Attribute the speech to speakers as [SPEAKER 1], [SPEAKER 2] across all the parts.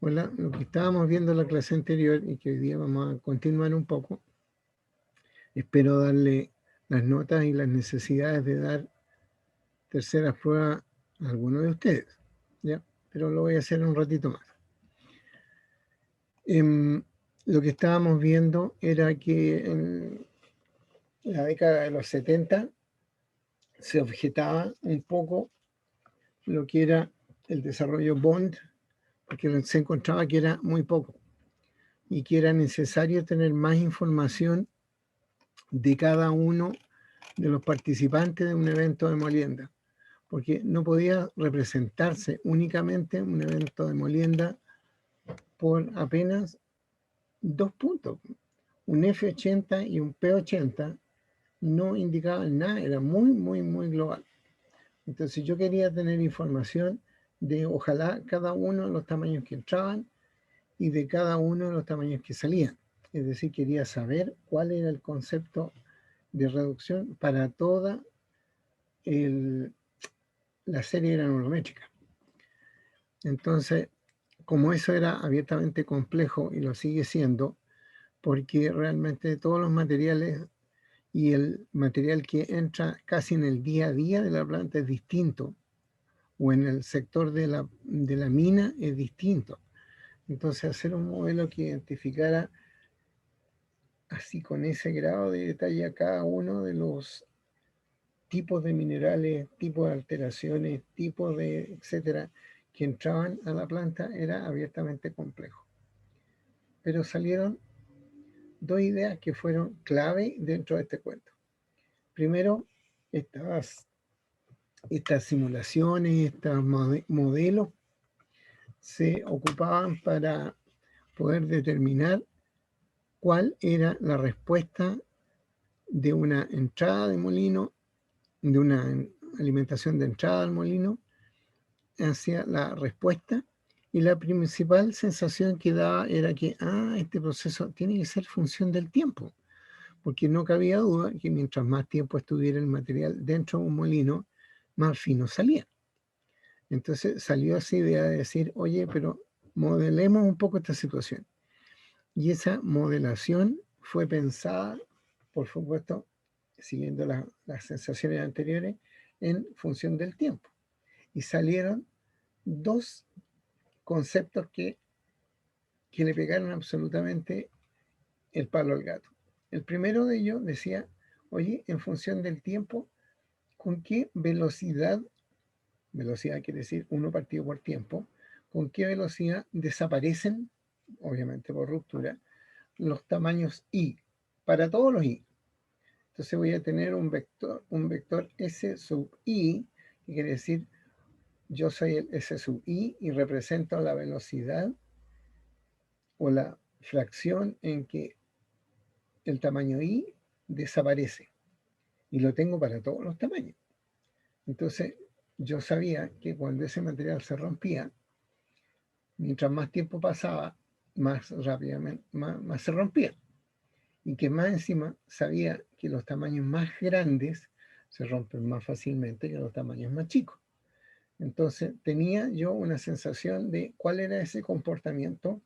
[SPEAKER 1] Hola, lo que estábamos viendo en la clase anterior y que hoy día vamos a continuar un poco, espero darle las notas y las necesidades de dar terceras pruebas a alguno de ustedes, ¿ya? Pero lo voy a hacer un ratito más. Lo que estábamos viendo era que en la década de los 70 se objetaba un poco lo que era el desarrollo Bond, porque se encontraba que era muy poco y que era necesario tener más información de cada uno de los participantes de un evento de molienda, porque no podía representarse únicamente un evento de molienda por apenas 2 puntos. Un F80 y un P80 no indicaban nada, era muy global. Entonces yo quería tener información de ojalá cada uno de los tamaños que entraban y de cada uno de los tamaños que salían. Es decir, quería saber cuál era el concepto de reducción para toda la serie granulométrica. Entonces, como eso era abiertamente complejo y lo sigue siendo, porque realmente todos los materiales y el material que entra casi en el día a día de la planta es distinto, o en el sector de la mina es distinto. Entonces, hacer un modelo que identificara así con ese grado de detalle a cada uno de los tipos de minerales, tipos de alteraciones, tipos de etcétera, que entraban a la planta era abiertamente complejo. Pero salieron dos ideas que fueron clave dentro de este cuento. Primero, estas simulaciones, estos modelos se ocupaban para poder determinar cuál era la respuesta de una entrada de molino, de una alimentación de entrada al molino hacia la respuesta, y la principal sensación que daba era que este proceso tiene que ser función del tiempo, porque no cabía duda que mientras más tiempo estuviera el material dentro de un molino, más fino salía. Entonces salió esa idea de decir, oye, pero modelemos un poco esta situación. Y esa modelación fue pensada, por supuesto, siguiendo las sensaciones anteriores, en función del tiempo. Y salieron dos conceptos que le pegaron absolutamente el palo al gato. El primero de ellos decía, oye, en función del tiempo, ¿con qué velocidad quiere decir 1 partido por tiempo, con qué velocidad desaparecen, obviamente por ruptura, los tamaños I, para todos los I? Entonces voy a tener un vector S sub I, que quiere decir yo soy el S sub I y represento la velocidad o la fracción en que el tamaño I desaparece. Y lo tengo para todos los tamaños. Entonces yo sabía que cuando ese material se rompía, mientras más tiempo pasaba, más rápidamente, más se rompía. Y que más encima sabía que los tamaños más grandes se rompen más fácilmente que los tamaños más chicos. Entonces tenía yo una sensación de cuál era ese comportamiento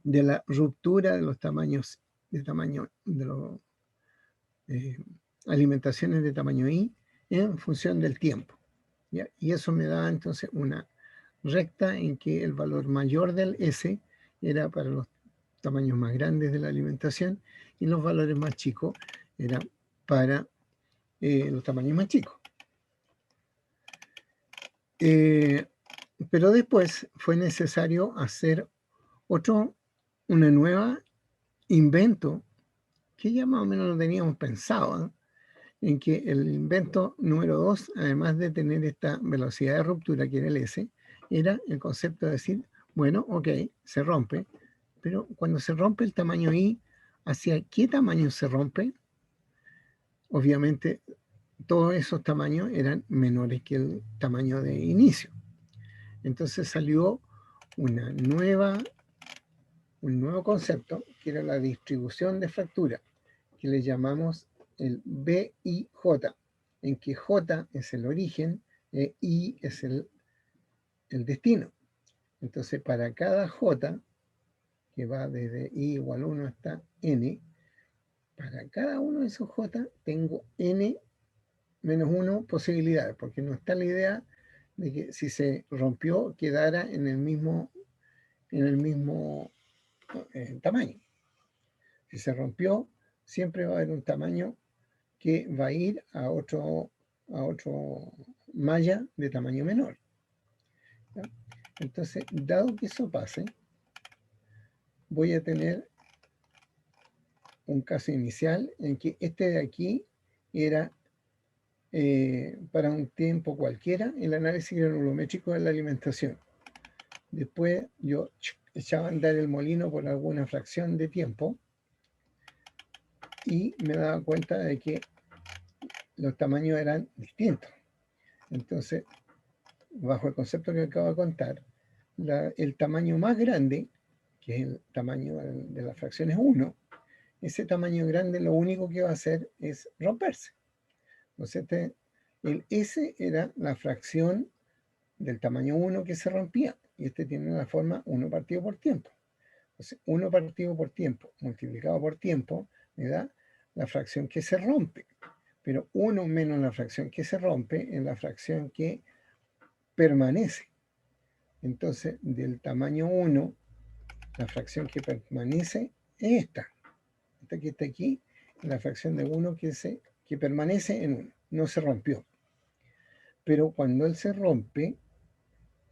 [SPEAKER 1] de la ruptura de los tamaños, de los alimentaciones de tamaño I en función del tiempo. ¿Ya? Y eso me da entonces una recta en que el valor mayor del S era para los tamaños más grandes de la alimentación y los valores más chicos eran para los tamaños más chicos. Pero después fue necesario hacer una nueva invento que ya más o menos lo teníamos pensado, ¿no? En que el invento número 2, además de tener esta velocidad de ruptura que era el S, era el concepto de decir, bueno, ok, se rompe, pero cuando se rompe el tamaño I, ¿hacia qué tamaño se rompe? Obviamente todos esos tamaños eran menores que el tamaño de inicio. Entonces salió un nuevo concepto, que era la distribución de fractura, que le llamamos el BIJ, en que J es el origen e I es el destino. Entonces, para cada j, que va desde i igual 1 hasta n, para cada uno de esos j tengo n menos 1 posibilidades, porque no está la idea de que si se rompió quedara en el mismo tamaño. Si se rompió, siempre va a haber un tamaño que va a ir a otro malla de tamaño menor. ¿Ya? Entonces, dado que eso pase, voy a tener un caso inicial en que este de aquí era para un tiempo cualquiera el análisis granulométrico de la alimentación. Después yo echaba a andar el molino por alguna fracción de tiempo y me daba cuenta de que los tamaños eran distintos. Entonces, bajo el concepto que acabo de contar, el tamaño más grande, que es el tamaño de las fracciones 1, ese tamaño grande lo único que va a hacer es romperse. Entonces, el S era la fracción del tamaño 1 que se rompía, y este tiene la forma 1 partido por tiempo. Entonces, 1 partido por tiempo multiplicado por tiempo me da la fracción que se rompe. Pero 1 menos la fracción que se rompe es la fracción que permanece. Entonces, del tamaño 1, la fracción que permanece es esta. Esta que está aquí, la fracción de 1 que permanece en 1, no se rompió. Pero cuando él se rompe,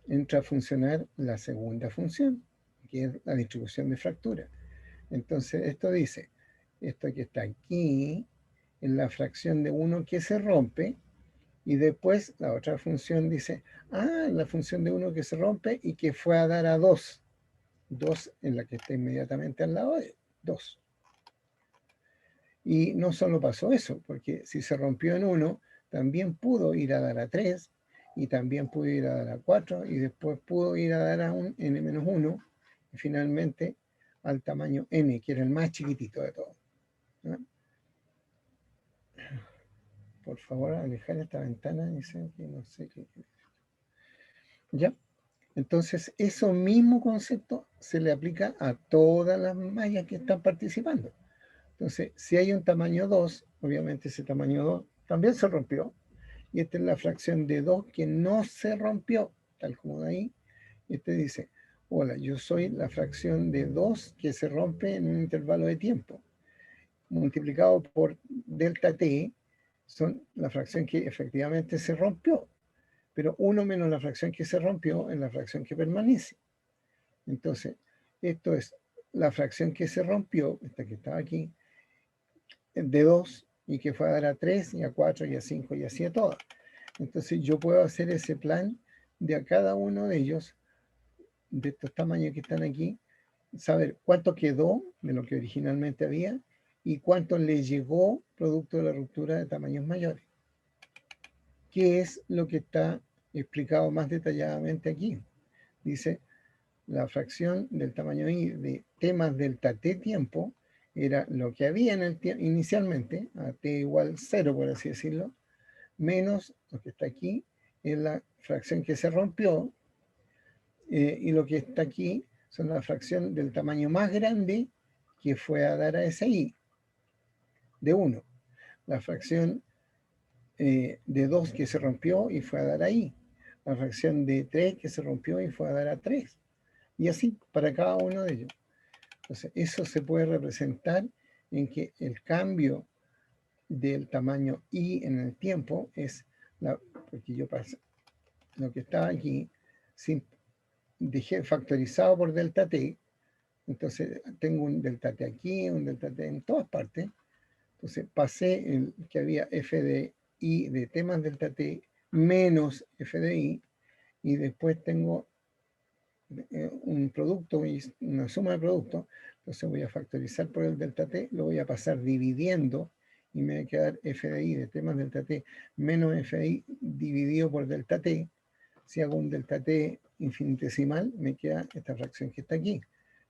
[SPEAKER 1] entra a funcionar la segunda función, que es la distribución de fractura. Entonces, esto dice, esto que está aquí, en la fracción de 1 que se rompe, y después la otra función dice, la función de 1 que se rompe y que fue a dar a 2. 2 en la que está inmediatamente al lado de 2. Y no solo pasó eso, porque si se rompió en 1, también pudo ir a dar a 3, y también pudo ir a dar a 4, y después pudo ir a dar a un n-1, y finalmente al tamaño n, que era el más chiquitito de todos. ¿No? Por favor, alejar esta ventana, dice que no sé qué. ¿Ya? Entonces, eso mismo concepto se le aplica a todas las mallas que están participando. Entonces, si hay un tamaño 2, obviamente ese tamaño 2 también se rompió. Y esta es la fracción de 2 que no se rompió, tal como de ahí. Este dice, hola, yo soy la fracción de 2 que se rompe en un intervalo de tiempo. Multiplicado por delta t, son la fracción que efectivamente se rompió. Pero 1 menos la fracción que se rompió es la fracción que permanece. Entonces, esto es la fracción que se rompió, esta que estaba aquí, de 2, y que fue a dar a 3, y a 4, y a 5, y así a todas. Entonces yo puedo hacer ese plan de a cada uno de ellos, de estos tamaños que están aquí, saber cuánto quedó de lo que originalmente había y cuánto le llegó producto de la ruptura de tamaños mayores. ¿Qué es lo que está explicado más detalladamente aquí? Dice, la fracción del tamaño i de t más delta t tiempo era lo que había en el inicialmente, a t igual 0, por así decirlo, menos lo que está aquí, es la fracción que se rompió, y lo que está aquí son la fracción del tamaño más grande que fue a dar a ese i, de 1. La fracción de 2 que se rompió y fue a dar a i. La fracción de 3 que se rompió y fue a dar a 3. Y así para cada uno de ellos. Entonces, eso se puede representar en que el cambio del tamaño i en el tiempo es, porque yo pasé, lo que estaba aquí, dejé factorizado por delta t, entonces tengo un delta t aquí, un delta t en todas partes, entonces pasé el que había f de i de t más delta t menos f de i, y después tengo un producto y una suma de productos, entonces voy a factorizar por el delta t, lo voy a pasar dividiendo, y me va a quedar f de i de t más delta t menos f de i dividido por delta t. Si hago un delta t infinitesimal, me queda esta fracción que está aquí,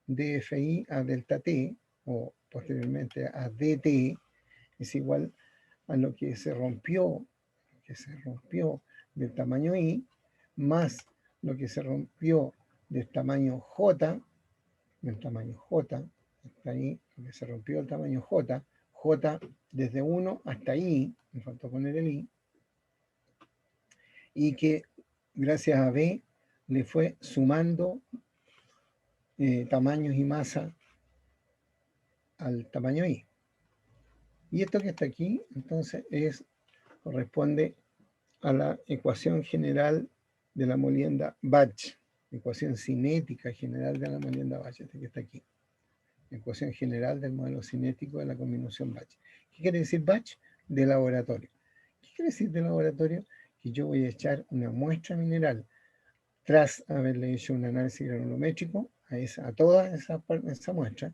[SPEAKER 1] dfi a delta t, o posteriormente a dt, es igual a lo que se rompió del tamaño i, más lo que se rompió del tamaño J, hasta ahí, donde se rompió el tamaño J, J desde 1 hasta I, me faltó poner el I, y que gracias a B le fue sumando tamaños y masa al tamaño I. Y esto que está aquí, entonces, corresponde a la ecuación general de la molienda Batch, ecuación cinética general de la molienda Batch, este que está aquí. Ecuación general del modelo cinético de la combinación Batch. ¿Qué quiere decir Batch? De laboratorio. ¿Qué quiere decir de laboratorio? Que yo voy a echar una muestra mineral tras haberle hecho un análisis granulométrico a toda esa muestra,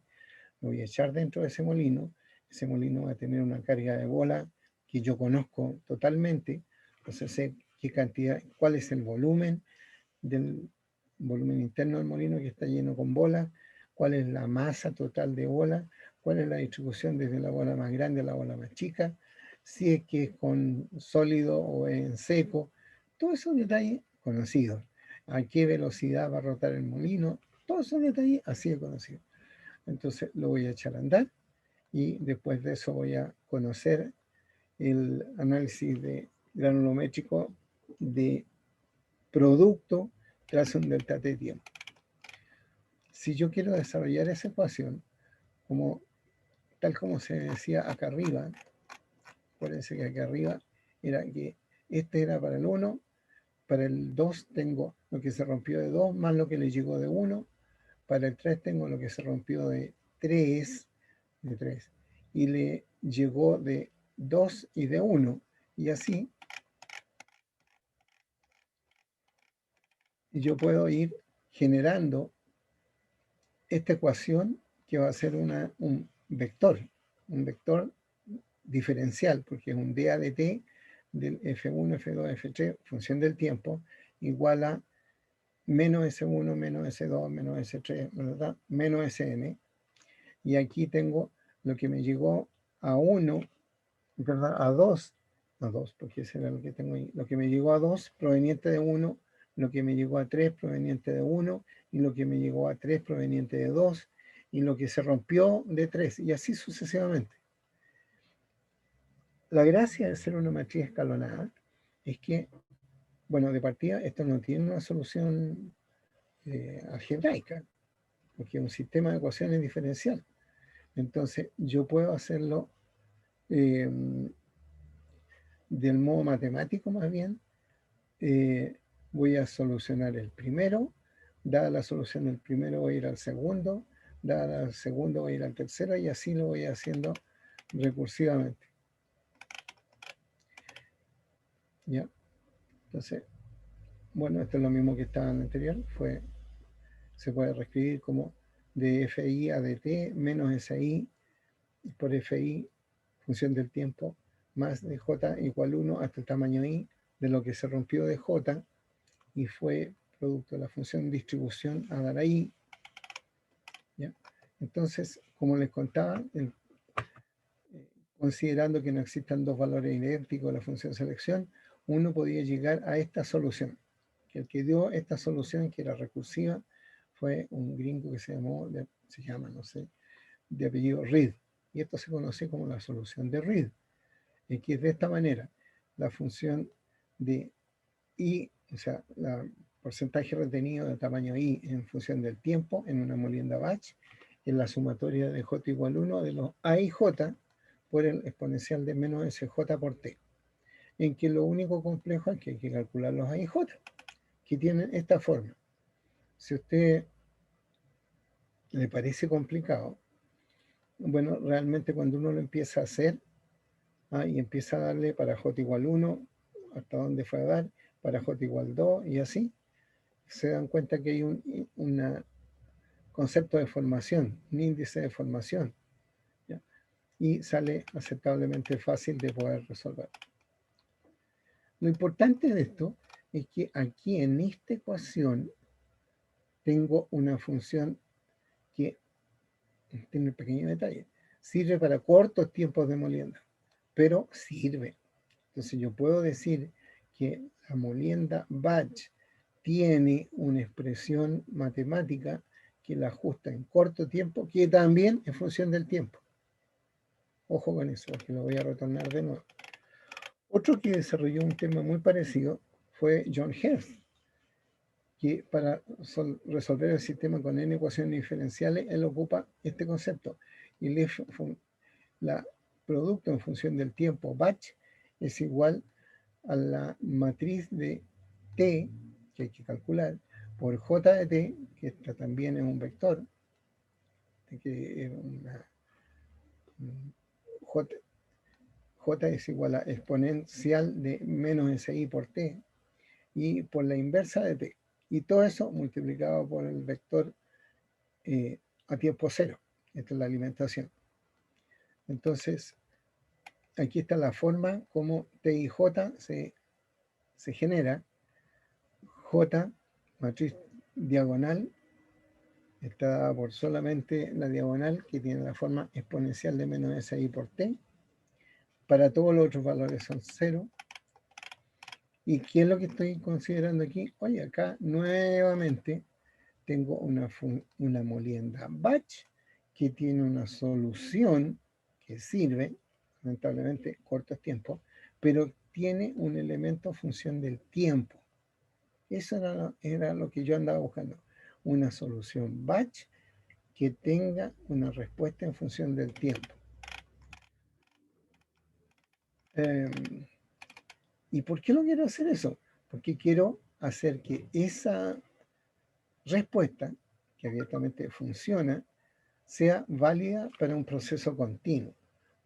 [SPEAKER 1] lo voy a echar dentro de ese molino. Ese molino va a tener una carga de bola que yo conozco totalmente, entonces sé qué cantidad, cuál es el volumen del volumen interno del molino que está lleno con bola, cuál es la masa total de bola, cuál es la distribución desde la bola más grande a la bola más chica, si es que es con sólido o en seco, todos esos detalles conocidos. A qué velocidad va a rotar el molino, todos esos detalles así de conocidos. Entonces lo voy a echar a andar y después de eso voy a conocer el análisis de granulométrico de producto tras un delta T tiempo. Si yo quiero desarrollar esa ecuación, tal como se decía acá arriba, acuérdense que acá arriba era que este era para el 1, para el 2 tengo lo que se rompió de 2 más lo que le llegó de 1, para el 3 tengo lo que se rompió de 3, y le llegó de 2 y de 1, y así yo puedo ir generando esta ecuación que va a ser un vector diferencial, porque es un dA de t del F1, F2, F3, función del tiempo, igual a menos S1, menos S2, menos S3, ¿verdad? Menos Sn. Y aquí tengo lo que me llegó a 1, ¿verdad? A 2, porque ese era lo que tengo ahí. Lo que me llegó a 2 proveniente de 1, lo que me llegó a 3 proveniente de 1, y lo que me llegó a 3 proveniente de 2, y lo que se rompió de 3, y así sucesivamente. La gracia de ser una matriz escalonada es que, bueno, de partida esto no tiene una solución algebraica, porque es un sistema de ecuaciones diferencial. Entonces yo puedo hacerlo del modo matemático más bien. Voy a solucionar el primero, dada la solución del primero voy a ir al segundo, dada el segundo voy a ir al tercero, y así lo voy haciendo recursivamente. ¿Ya? Entonces, bueno, esto es lo mismo que estaba en el anterior, se puede reescribir como de FI a dt menos SI por FI, función del tiempo, más de J igual 1 hasta el tamaño I de lo que se rompió de J y fue producto de la función distribución a dar a I. ¿Ya? Entonces, como les contaba, considerando que no existan dos valores idénticos de la función selección, uno podía llegar a esta solución. Que el que dio esta solución, que era recursiva, fue un gringo que se llama, no sé, de apellido Reed. Y esto se conoce como la solución de Reed. Y que es de esta manera, la función de I, o sea, el porcentaje retenido de tamaño I en función del tiempo en una molienda batch, es la sumatoria de J igual 1 de los A y J por el exponencial de menos SJ por T. En que lo único complejo es que hay que calcular los A y J, que tienen esta forma. Si a usted le parece complicado, bueno, realmente cuando uno lo empieza a hacer, y empieza a darle para J igual 1, hasta dónde fue a dar, para J igual 2, y así, se dan cuenta que hay un concepto de formación, un índice de formación, ¿ya? Y sale aceptablemente fácil de poder resolver. Lo importante de esto es que aquí en esta ecuación tengo una función que tiene un pequeño detalle. Sirve para cortos tiempos de molienda, pero sirve. Entonces yo puedo decir que la molienda batch tiene una expresión matemática que la ajusta en corto tiempo, que también es función del tiempo. Ojo con eso, porque lo voy a retornar de nuevo. Otro que desarrolló un tema muy parecido fue John Hertz, que para resolver el sistema con n ecuaciones diferenciales, él ocupa este concepto. Y la producto en función del tiempo batch es igual a la matriz de t, que hay que calcular, por j de t, que esta también es un vector, que es una j es igual a exponencial de menos SI por t, y por la inversa de t. Y todo eso multiplicado por el vector a tiempo cero. Esta es la alimentación. Entonces, aquí está la forma como t y j se genera. J, matriz diagonal, está dada por solamente la diagonal, que tiene la forma exponencial de menos SI por t. Para todos los otros valores son 0. ¿Y qué es lo que estoy considerando aquí? Oye, acá nuevamente tengo una molienda batch que tiene una solución que sirve, lamentablemente cortos tiempos, pero tiene un elemento función del tiempo. Eso era lo que yo andaba buscando, una solución batch que tenga una respuesta en función del tiempo. ¿Y por qué no quiero hacer eso? Porque quiero hacer que esa respuesta, que abiertamente funciona, sea válida para un proceso continuo.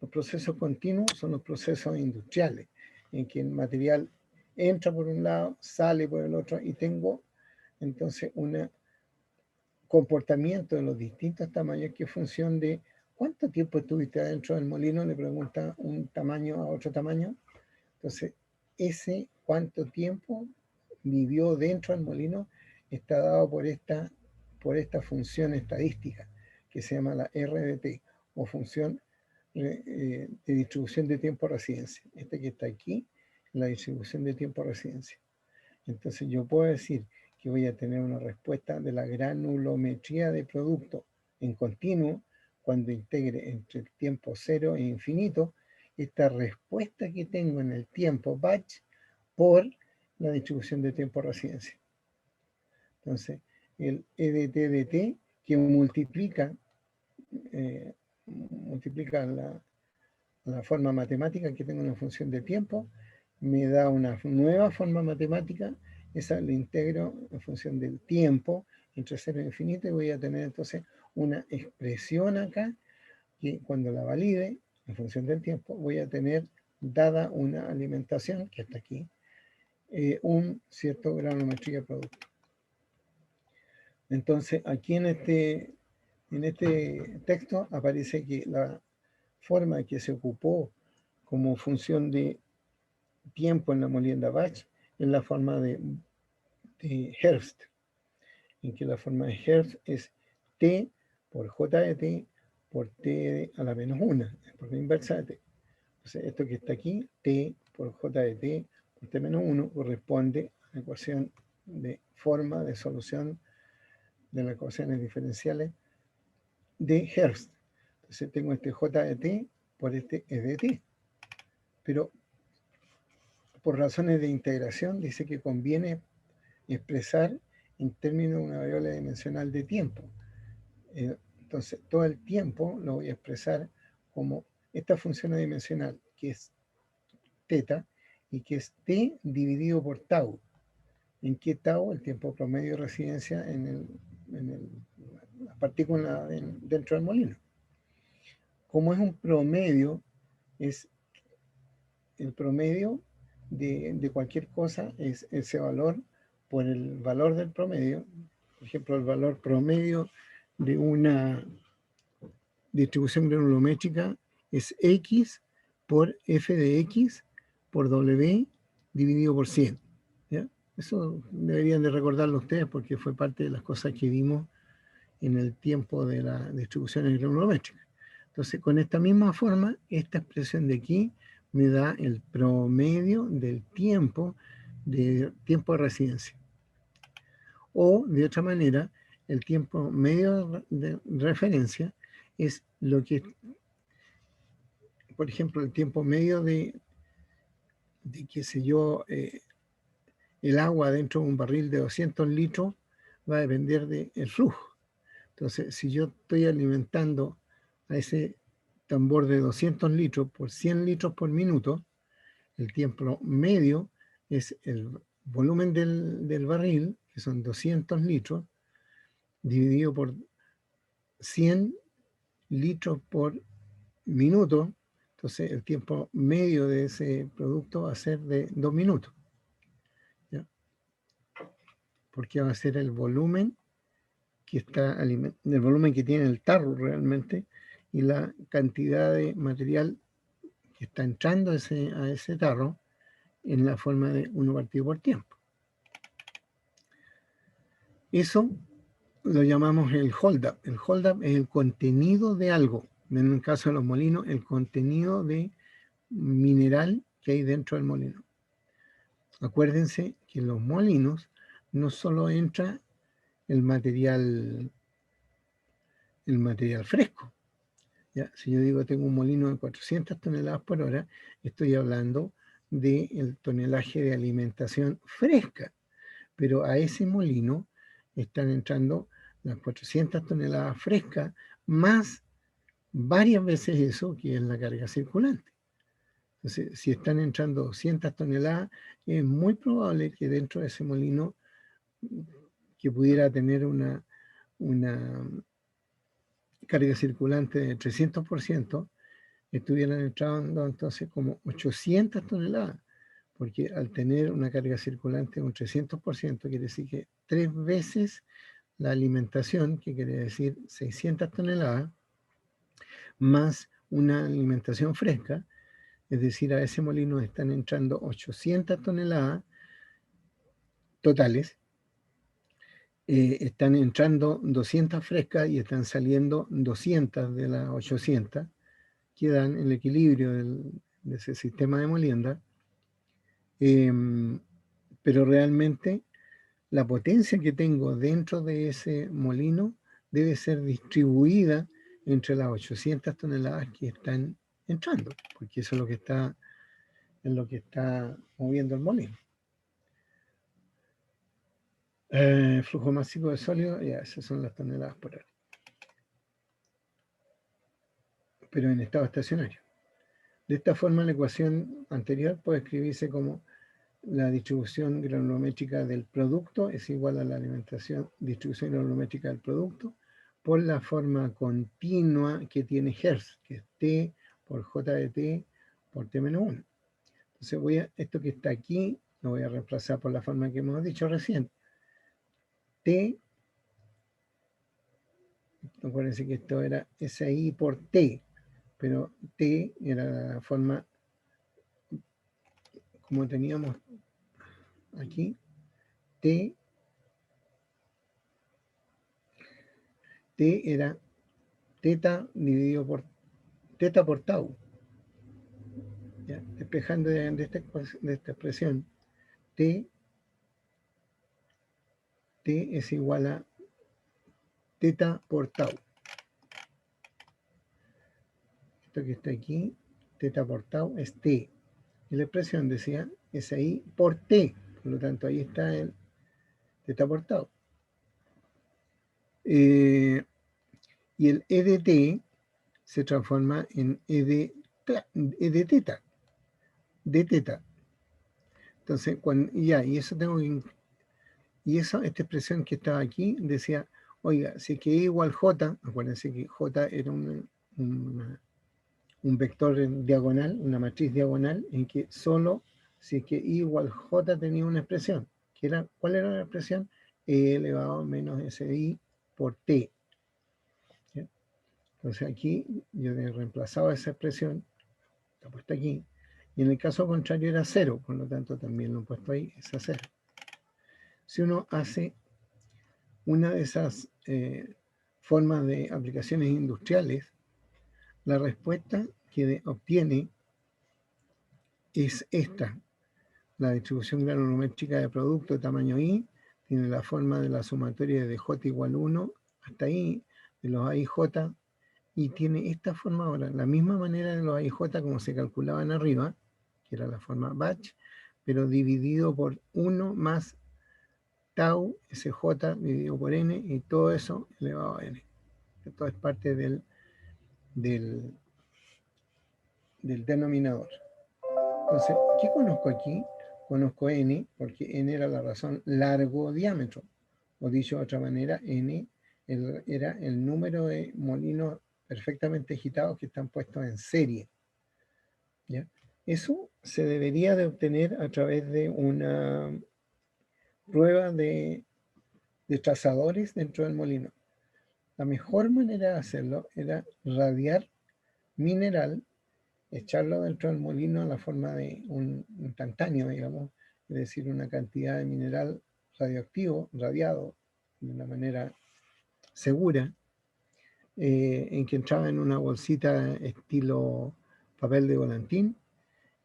[SPEAKER 1] Los procesos continuos son los procesos industriales, en que el material entra por un lado, sale por el otro, y tengo entonces un comportamiento de los distintos tamaños que es función de cuánto tiempo estuviste adentro del molino, le pregunta un tamaño a otro tamaño. Entonces, ese cuánto tiempo vivió dentro del molino está dado por esta función estadística que se llama la RDT, o función de distribución de tiempo residencia. Esta que está aquí, la distribución de tiempo residencia. Entonces yo puedo decir que voy a tener una respuesta de la granulometría de producto en continuo cuando integre entre el tiempo 0 e infinito esta respuesta que tengo en el tiempo batch por la distribución de tiempo residencia. Entonces, el EDT-DT que multiplica la forma matemática que tengo en función de tiempo, me da una nueva forma matemática, esa la integro en función del tiempo, entre 0 e infinito, y voy a tener entonces una expresión acá, que cuando la valide, en función del tiempo, voy a tener dada una alimentación, que está aquí, un cierto granulometría de producto. Entonces, aquí en este texto aparece que la forma que se ocupó como función de tiempo en la molienda batch es la forma de Hertz, en que la forma de Hertz es T por J de T por T a la menos 1, por la inversa de T. Entonces, esto que está aquí, T por J de T por T menos 1, corresponde a la ecuación de forma de solución de las ecuaciones diferenciales de Hertz. Entonces tengo este J de T por este E de T. Pero por razones de integración dice que conviene expresar en términos de una variable dimensional de tiempo. Entonces todo el tiempo lo voy a expresar como esta función adimensional, que es teta, y que es t dividido por tau. ¿En qué tau? El tiempo promedio de residencia en la partícula dentro del molino. Como es un promedio, es el promedio de cualquier cosa, es ese valor por el valor del promedio. Por ejemplo, el valor promedio de una distribución granulométrica es x por f de x por w dividido por 100. ¿Ya? Eso deberían de recordarlo ustedes porque fue parte de las cosas que vimos en el tiempo de la distribución granulométrica. Entonces, con esta misma forma, esta expresión de aquí me da el promedio del tiempo de residencia. O, de otra manera, el tiempo medio de referencia es lo que, por ejemplo, el tiempo medio de qué sé yo, el agua dentro de un barril de 200 litros va a depender del flujo. Entonces, si yo estoy alimentando a ese tambor de 200 litros por 100 litros por minuto, el tiempo medio es el volumen del barril, que son 200 litros, dividido por 100 litros por minuto. Entonces, el tiempo medio de ese producto va a ser de 2 minutos. ¿Ya? Porque va a ser el volumen que está el volumen que tiene el tarro realmente y la cantidad de material que está entrando a ese tarro en la forma de 1 partido por tiempo. Eso lo llamamos el hold up. El hold up es el contenido de algo. En el caso de los molinos, el contenido de mineral que hay dentro del molino. Acuérdense que en los molinos no solo entra el material fresco. ¿Ya? Si yo digo tengo un molino de 400 toneladas por hora, estoy hablando del tonelaje de alimentación fresca, pero a ese molino están entrando las 400 toneladas frescas más varias veces eso, que es la carga circulante. Entonces, si están entrando 200 toneladas, es muy probable que dentro de ese molino, que pudiera tener una carga circulante de 300%, estuvieran entrando entonces como 800 toneladas, porque al tener una carga circulante de un 300%, quiere decir que 3 veces la alimentación, que quiere decir 600 toneladas, más una alimentación fresca, es decir, a ese molino están entrando 800 toneladas totales, están entrando 200 frescas y están saliendo 200 de las 800, que dan el equilibrio de ese sistema de molienda. Pero realmente la potencia que tengo dentro de ese molino debe ser distribuida entre las 800 toneladas que están entrando, porque eso es lo que está moviendo el molino. Flujo masivo de sólido, ya, esas son las toneladas por hora. Pero en estado estacionario. De esta forma, la ecuación anterior puede escribirse como la distribución granulométrica del producto es igual a la distribución granulométrica del producto por la forma continua que tiene Hertz, que es T por J de T por T menos 1. Entonces esto que está aquí lo voy a reemplazar por la forma que hemos dicho recién. T, acuérdense que esto era SI por T, pero T era la forma como teníamos aquí, T era teta dividido por teta por tau. ¿Ya? Despejando de esta expresión, T es igual a teta por tau. Esto que está aquí, teta por tau es T. Y la expresión decía SI por T. Por lo tanto, ahí está el teta por tau. Y el E de T se transforma en E de teta. De teta. Entonces, y eso tengo que... Y esta expresión que estaba aquí decía, oiga, si es que E igual J, acuérdense que J era un vector diagonal, una matriz diagonal, en que solo si es que I igual J tenía una expresión. ¿Cuál era la expresión? E elevado a menos SI por T. ¿Sí? Entonces aquí yo he reemplazado esa expresión, está puesta aquí, y en el caso contrario era 0, por lo tanto también lo he puesto ahí, es a 0. Si uno hace una de esas formas de aplicaciones industriales, la respuesta que obtiene es esta. La distribución granulométrica de producto de tamaño I tiene la forma de la sumatoria de J igual 1, hasta ahí, de los A y J, y tiene esta forma ahora, la misma manera de los A y J como se calculaban arriba, que era la forma batch, pero dividido por 1 más tau SJ dividido por n, y todo eso elevado a n. Esto es parte del denominador. Entonces, ¿qué conozco aquí? Conozco n, porque n era la razón largo diámetro. O dicho de otra manera, n era el número de molinos perfectamente agitados que están puestos en serie. ¿Ya? Eso se debería de obtener a través de una prueba de trazadores dentro del molino. La mejor manera de hacerlo era radiar mineral, echarlo dentro del molino a la forma de un instantáneo, digamos, es decir, una cantidad de mineral radioactivo, radiado, de una manera segura, en que entraba en una bolsita estilo papel de volantín,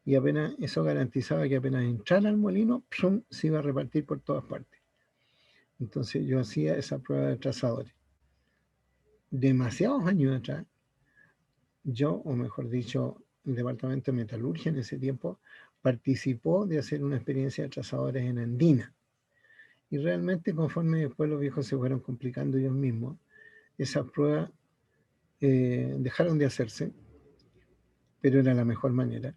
[SPEAKER 1] y apenas eso garantizaba que apenas entrara al molino, ¡pum!, se iba a repartir por todas partes. Entonces yo hacía esa prueba de trazadores. Demasiados años atrás, yo, o mejor dicho, el departamento de metalurgia en ese tiempo, participó de hacer una experiencia de trazadores en Andina. Y realmente conforme después los viejos se fueron complicando ellos mismos, esas pruebas dejaron de hacerse, pero era la mejor manera.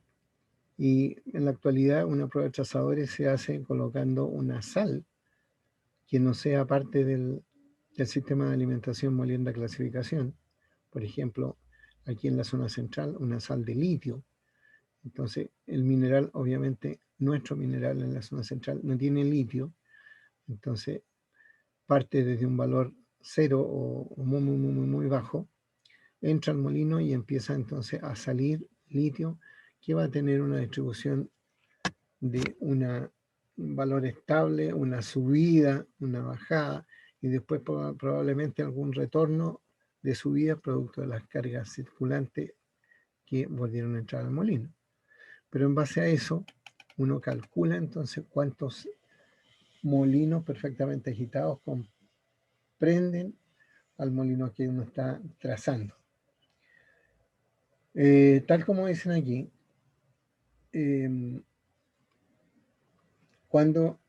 [SPEAKER 1] Y en la actualidad una prueba de trazadores se hace colocando una sal que no sea parte del sistema de alimentación molienda clasificación. Por ejemplo, aquí en la zona central, una sal de litio. Entonces, el mineral, obviamente, nuestro mineral en la zona central no tiene litio, entonces parte desde un valor cero o muy, muy, muy, muy bajo, entra al molino y empieza entonces a salir litio, que va a tener una distribución de un valor estable, una subida, una bajada, y después probablemente algún retorno de subida producto de las cargas circulantes que volvieron a entrar al molino. Pero en base a eso, uno calcula entonces cuántos molinos perfectamente agitados comprenden al molino que uno está trazando. Tal como dicen aquí, cuando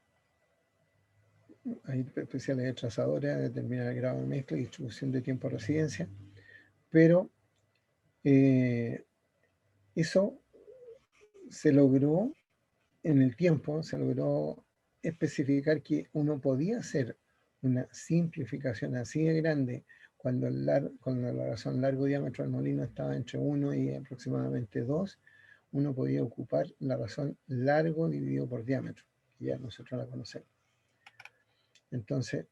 [SPEAKER 1] hay especiales de trazadores a determinar el grado de mezcla y distribución de tiempo de residencia, pero eso se logró en el tiempo, se logró especificar que uno podía hacer una simplificación así de grande cuando la razón largo diámetro del molino estaba entre 1 y aproximadamente 2, uno podía ocupar la razón largo dividido por diámetro, que ya nosotros la conocemos. Entonces,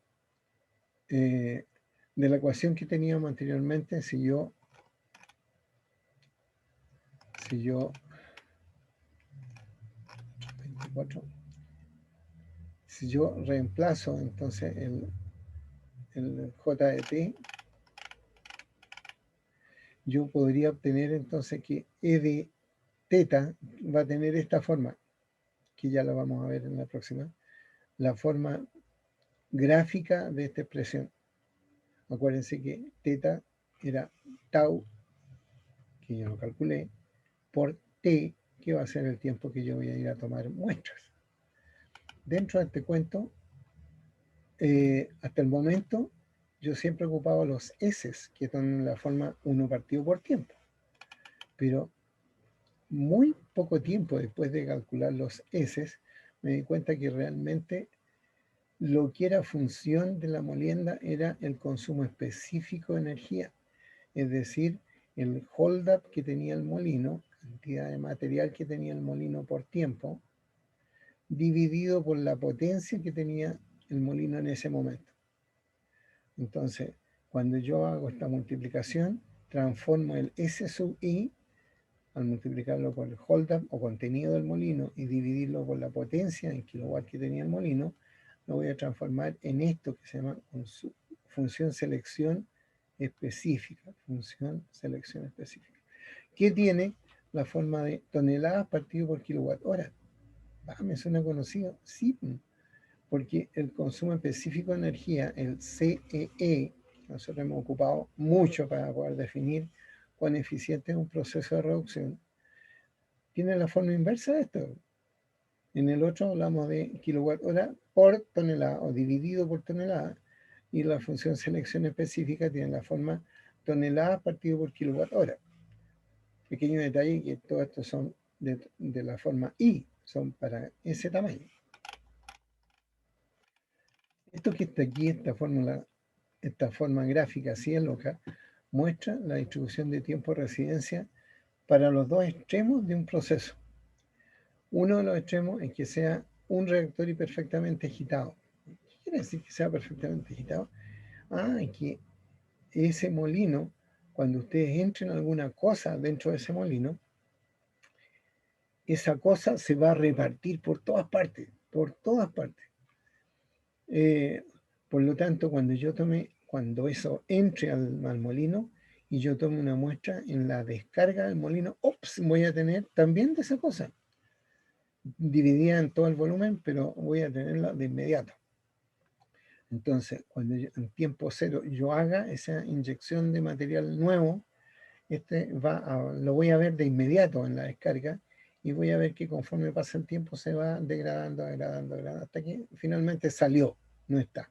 [SPEAKER 1] de la ecuación que teníamos anteriormente, si yo reemplazo entonces el J de T, yo podría obtener entonces que E de teta va a tener esta forma, que ya la vamos a ver en la próxima, la forma gráfica de esta expresión. Acuérdense que teta era tau, que yo lo calculé, por T, que va a ser el tiempo que yo voy a ir a tomar muestras. Dentro de este cuento, hasta el momento, yo siempre he ocupado los S, que son la forma 1 partido por tiempo. Pero muy poco tiempo después de calcular los S, me di cuenta que realmente lo que era función de la molienda era el consumo específico de energía, es decir, el hold-up que tenía el molino, cantidad de material que tenía el molino por tiempo, dividido por la potencia que tenía el molino en ese momento. Entonces, cuando yo hago esta multiplicación, transformo el S sub I, al multiplicarlo por el hold-up o contenido del molino y dividirlo por la potencia en kilowatt que tenía el molino, lo voy a transformar en esto que se llama función selección específica. Función selección específica. Que tiene la forma de toneladas partido por kilowatt hora. Me suena conocido. Sí, porque el consumo específico de energía, el CEE, nosotros hemos ocupado mucho para poder definir cuán eficiente es un proceso de reducción, tiene la forma inversa de esto. En el otro hablamos de kilowatt hora por tonelada o dividido por tonelada, y la función selección específica tiene la forma tonelada partido por kilowatt hora. Pequeño detalle que todo esto son de la forma I, son para ese tamaño. Esto que está aquí, esta forma gráfica así es loca, muestra la distribución de tiempo de residencia para los dos extremos de un proceso. Uno de los extremos es que sea un reactor y perfectamente agitado. ¿Qué quiere decir que sea perfectamente agitado? Que ese molino, cuando ustedes entren alguna cosa dentro de ese molino, esa cosa se va a repartir por todas partes, por todas partes. Por lo tanto, cuando eso entre al molino y yo tome una muestra en la descarga del molino, voy a tener también de esa cosa, dividida en todo el volumen, pero voy a tenerla de inmediato. Entonces, cuando en tiempo cero yo haga esa inyección de material nuevo, lo voy a ver de inmediato en la descarga, y voy a ver que conforme pasa el tiempo se va degradando, hasta que finalmente salió, no está.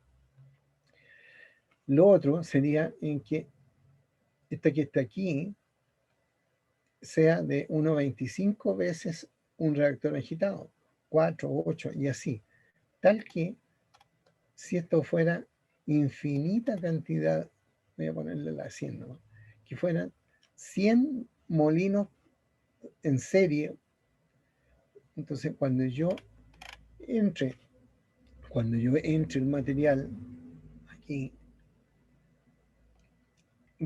[SPEAKER 1] Lo otro sería en que esta que está aquí sea de 1,25 veces un reactor agitado, 4, 8 y así, tal que si esto fuera infinita cantidad, voy a ponerle la 100, ¿no? Que fueran 100 molinos en serie. Entonces cuando yo entre el material aquí,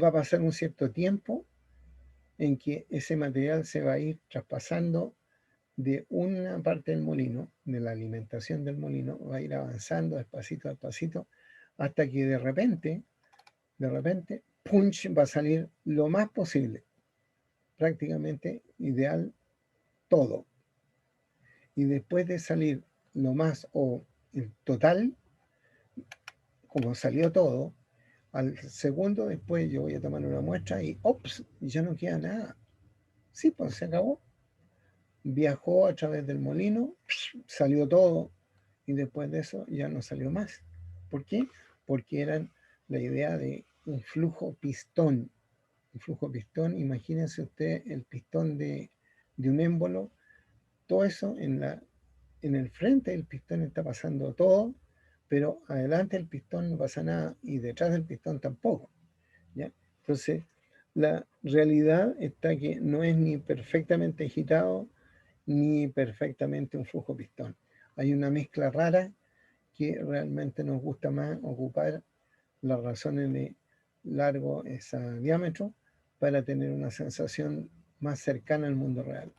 [SPEAKER 1] va a pasar un cierto tiempo en que ese material se va a ir traspasando de una parte del molino, de la alimentación del molino, va a ir avanzando despacito, despacito, hasta que de repente, punch, va a salir lo más posible, prácticamente ideal todo. Y después de salir lo más o el total, como salió todo, al segundo después yo voy a tomar una muestra y ¡ops! Ya no queda nada. Sí, pues se acabó. Viajó a través del molino, salió todo, y después de eso ya no salió más. ¿Por qué? Porque eran la idea de un flujo pistón. Un flujo pistón, imagínense usted el pistón de un émbolo, todo eso en el frente del pistón está pasando todo, pero adelante del pistón no pasa nada y detrás del pistón tampoco. ¿Ya? Entonces, la realidad está que no es ni perfectamente agitado ni perfectamente un flujo pistón. Hay una mezcla rara que realmente nos gusta más ocupar las razones de largo ese diámetro para tener una sensación más cercana al mundo real.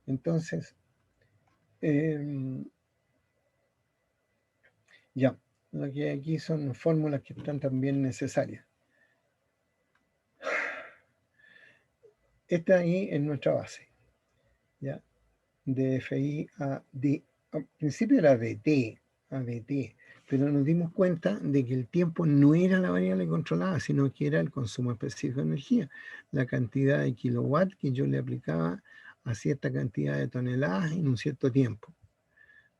[SPEAKER 1] Entonces, ya, lo que aquí son fórmulas que están también necesarias. Esta ahí es nuestra base, ¿ya? DFI a D. Al principio era DT, a DT, pero nos dimos cuenta de que el tiempo no era la variable controlada, sino que era el consumo específico de energía, la cantidad de kilowatt que yo le aplicaba a cierta cantidad de toneladas en un cierto tiempo.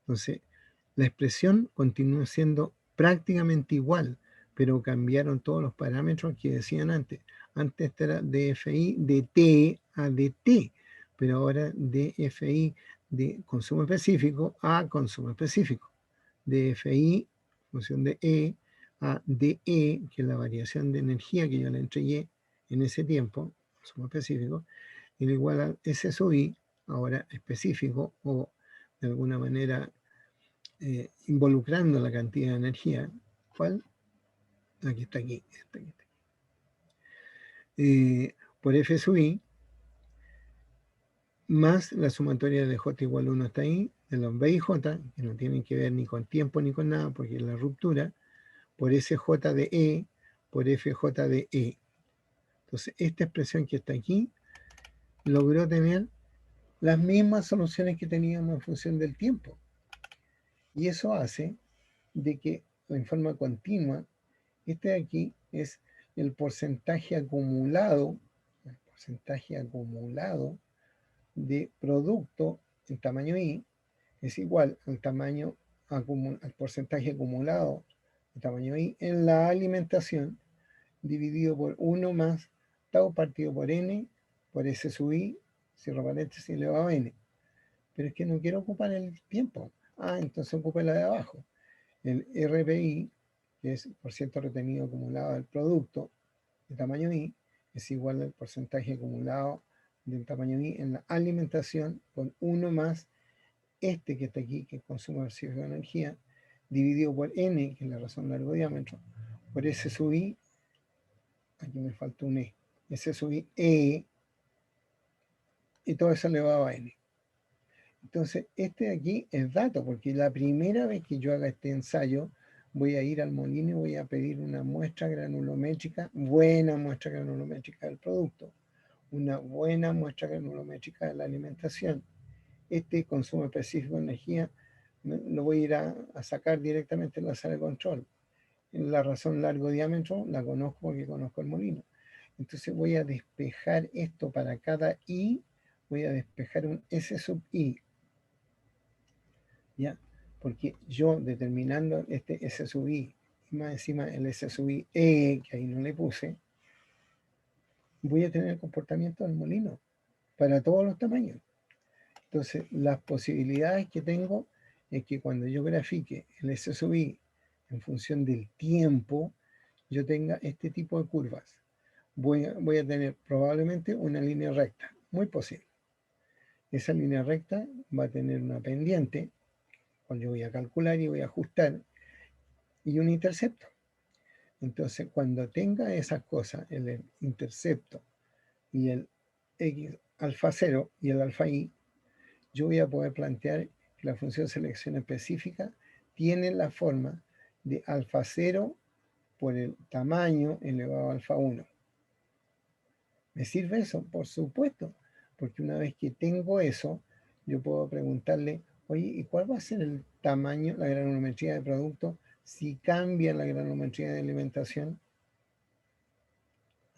[SPEAKER 1] Entonces, la expresión continúa siendo prácticamente igual, pero cambiaron todos los parámetros que decían antes. Antes era DFI de T a DT, pero ahora DFI de consumo específico a consumo específico. DFI, función de E, a DE, que es la variación de energía que yo le entregué en ese tiempo, consumo específico, es igual a S sub I, ahora específico, o de alguna manera involucrando la cantidad de energía. ¿Cuál? Aquí está, aquí. Por F sub I, más la sumatoria de J igual a 1 está ahí, de los B y J, que no tienen que ver ni con tiempo ni con nada, porque es la ruptura, por SJ de E, por FJ de E. Entonces, esta expresión que está aquí logró tener las mismas soluciones que teníamos en función del tiempo. Y eso hace de que en forma continua, este de aquí es el porcentaje acumulado de producto en tamaño I es igual al al porcentaje acumulado de tamaño I en la alimentación dividido por 1 más tau partido por n por S sub I, cierro paréntesis, elevado a n. Pero es que no quiero ocupar el tiempo. Entonces ocupe la de abajo. El RPI, que es por ciento retenido acumulado del producto de tamaño I, es igual al porcentaje acumulado del tamaño I en la alimentación con 1 más este que está aquí, que es consumo específico de energía, dividido por n, que es la razón largo diámetro, por S sub I, aquí me falta un E, S sub I, E, y todo eso elevado a n. Entonces, este de aquí es dato, porque la primera vez que yo haga este ensayo, voy a ir al molino y voy a pedir una muestra granulométrica, buena muestra granulométrica del producto, una buena muestra granulométrica de la alimentación. Este consumo específico de energía lo voy a ir a sacar directamente en la sala de control. La razón largo diámetro la conozco porque conozco el molino. Entonces voy a despejar esto para cada I, voy a despejar un S sub I. ¿Ya? Porque yo determinando este S sub I y más encima el S sub I E, que ahí no le puse, voy a tener el comportamiento del molino para todos los tamaños. Entonces, las posibilidades que tengo es que cuando yo grafique el S sub I en función del tiempo, yo tenga este tipo de curvas. Voy a tener probablemente una línea recta, muy posible. Esa línea recta va a tener una pendiente, cuando yo voy a calcular y voy a ajustar, y un intercepto. Entonces, cuando tenga esas cosas, el intercepto y el X alfa 0 y el alfa I, yo voy a poder plantear que la función selección específica tiene la forma de alfa 0 por el tamaño elevado a alfa 1. ¿Me sirve eso? Por supuesto, porque una vez que tengo eso, yo puedo preguntarle, oye, ¿y cuál va a ser el tamaño, la granulometría de producto, si cambia la granulometría de alimentación?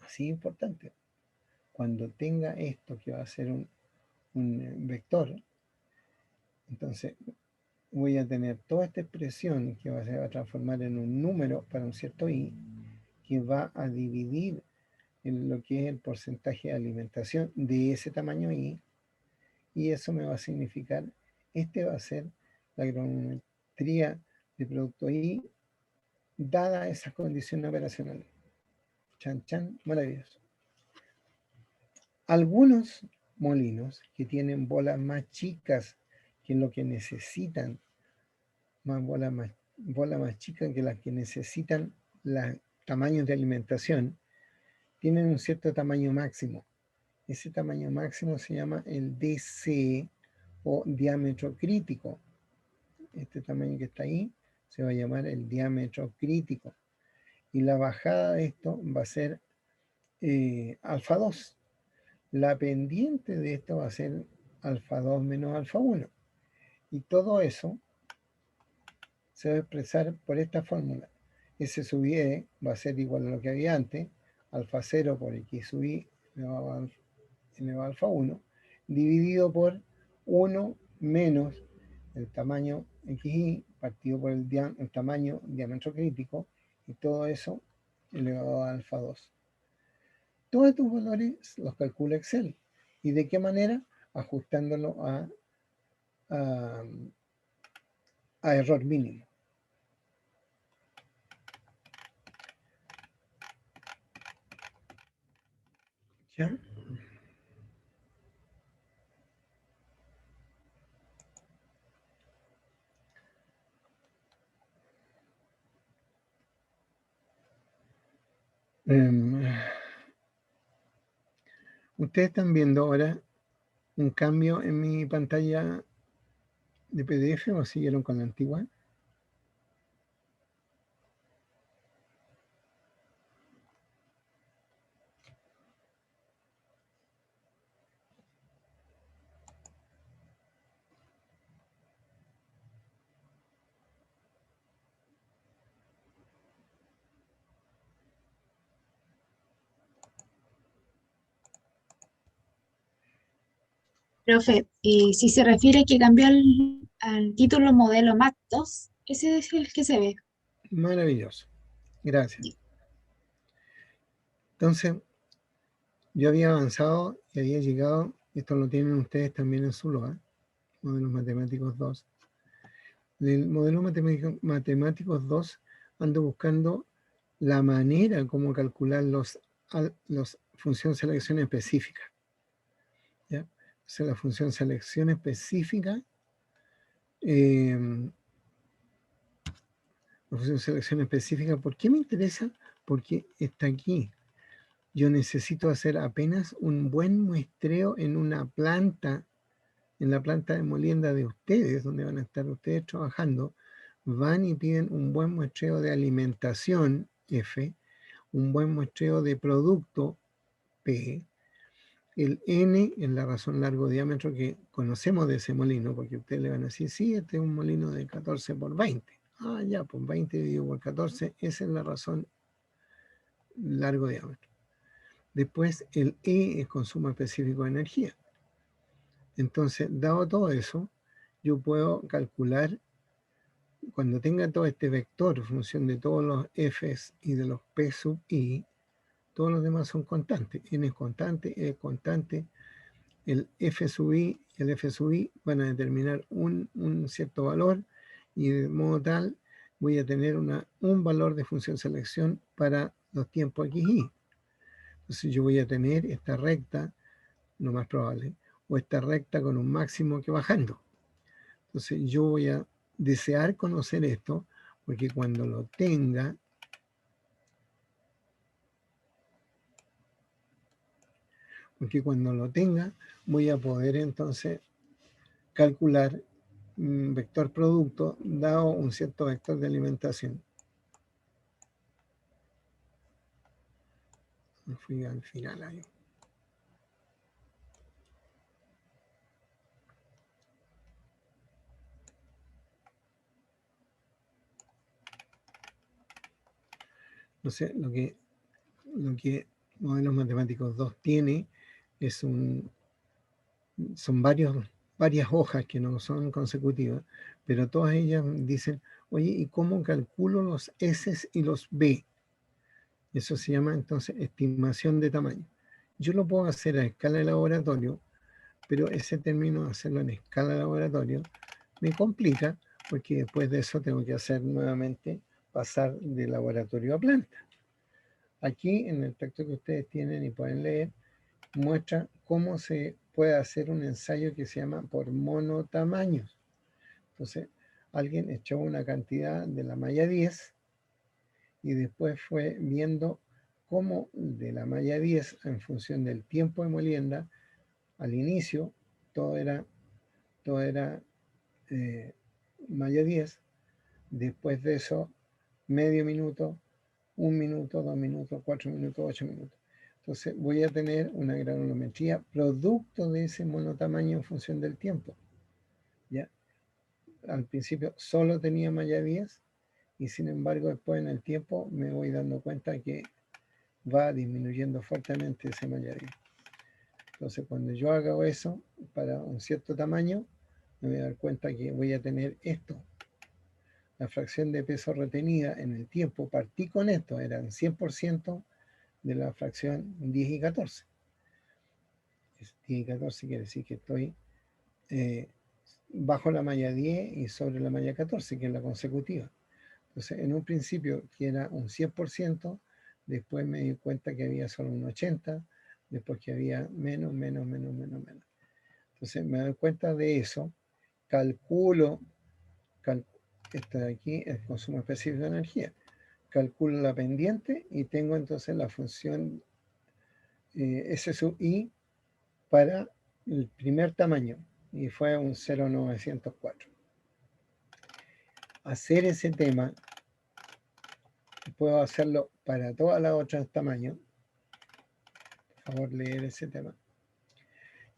[SPEAKER 1] Así importante. Cuando tenga esto, que va a ser un vector, entonces voy a tener toda esta expresión que se va a transformar en un número para un cierto i, que va a dividir en lo que es el porcentaje de alimentación de ese tamaño i, y eso me va a significar, este va a ser la granulometría de producto i dada esas condiciones operacionales. Chan, chan, maravilloso. Algunos molinos que tienen bolas más chicas que lo que necesitan, bolas más chicas que las que necesitan los tamaños de alimentación, tienen un cierto tamaño máximo. Ese tamaño máximo se llama el DC o diámetro crítico. Este tamaño que está ahí se va a llamar el diámetro crítico. Y la bajada de esto va a ser alfa 2. La pendiente de esto va a ser alfa 2 menos alfa 1. Y todo eso se va a expresar por esta fórmula. S sub i va a ser igual a lo que había antes, alfa 0 por x sub i elevado a alfa 1, dividido por 1 menos el tamaño xi partido por el tamaño diámetro crítico, y todo eso elevado a alfa 2. Todos estos valores los calcula Excel. ¿Y de qué manera? Ajustándolo a error mínimo. ¿Ya? Ustedes están viendo ahora un cambio en mi pantalla de PDF o siguieron con la antigua.
[SPEAKER 2] Profe, y si se refiere que cambió al título modelo Mac 2, ese es el que se ve.
[SPEAKER 1] Maravilloso. Gracias. Entonces, yo había avanzado y había llegado, esto lo tienen ustedes también en su LOA, Modelos Matemáticos 2. Del modelo Matemáticos 2 ando buscando la manera como calcular los función selección específica. ¿Ya? O sea, la función selección específica, la función selección específica, ¿por qué me interesa? Porque está aquí. Yo necesito hacer apenas un buen muestreo en una planta, en la planta de molienda de ustedes, donde van a estar ustedes trabajando, van y piden un buen muestreo de alimentación, F, un buen muestreo de producto, P, el N es la razón largo diámetro que conocemos de ese molino, porque ustedes le van a decir, sí, este es un molino de 14 por 20. Ah, ya, pues 20 dividido por 14, esa es la razón largo diámetro. Después el E es consumo específico de energía. Entonces, dado todo eso, yo puedo calcular, cuando tenga todo este vector, función de todos los F's y de los P sub I, todos los demás son constantes. N es constante, E es constante. El F sub I y el F sub I van a determinar un cierto valor y de modo tal voy a tener un valor de función selección para los tiempos X y. Entonces yo voy a tener esta recta, lo más probable, o esta recta con un máximo que bajando. Entonces yo voy a desear conocer esto, porque cuando lo tenga, voy a poder entonces calcular un vector producto dado un cierto vector de alimentación. Me fui al final ahí. No sé, lo que Modelos Matemáticos 2 tiene es son varias hojas que no son consecutivas, pero todas ellas dicen, oye, ¿y cómo calculo los S y los B? Eso se llama entonces estimación de tamaño. Yo lo puedo hacer a escala de laboratorio, pero ese término de hacerlo en escala de laboratorio me complica porque después de eso tengo que hacer nuevamente pasar de laboratorio a planta. Aquí en el texto que ustedes tienen y pueden leer, muestra cómo se puede hacer un ensayo que se llama por monotamaños. Entonces, alguien echó una cantidad de la malla 10 y después fue viendo cómo de la malla 10 en función del tiempo de molienda, al inicio todo era malla 10, después de eso medio minuto, 1 minuto, 2 minutos, 4 minutos, 8 minutos. Entonces voy a tener una granulometría producto de ese monotamaño en función del tiempo. ¿Ya? Al principio solo tenía malla 10 y sin embargo después en el tiempo me voy dando cuenta que va disminuyendo fuertemente ese malla 10. Entonces cuando yo hago eso para un cierto tamaño, me voy a dar cuenta que voy a tener esto. La fracción de peso retenida en el tiempo, partí con esto, eran 100% de la fracción 10 y 14. 10 y 14 quiere decir que estoy bajo la malla 10 y sobre la malla 14, que es la consecutiva. Entonces, en un principio, que era un 100%, después me di cuenta que había solo un 80%, después que había menos. Entonces, me doy cuenta de eso, calculo, esto de aquí, el consumo específico de energía. Calculo la pendiente y tengo entonces la función S sub I para el primer tamaño y fue un 0,904. Hacer ese tema, puedo hacerlo para todas las otras tamaños. Por favor, leer ese tema.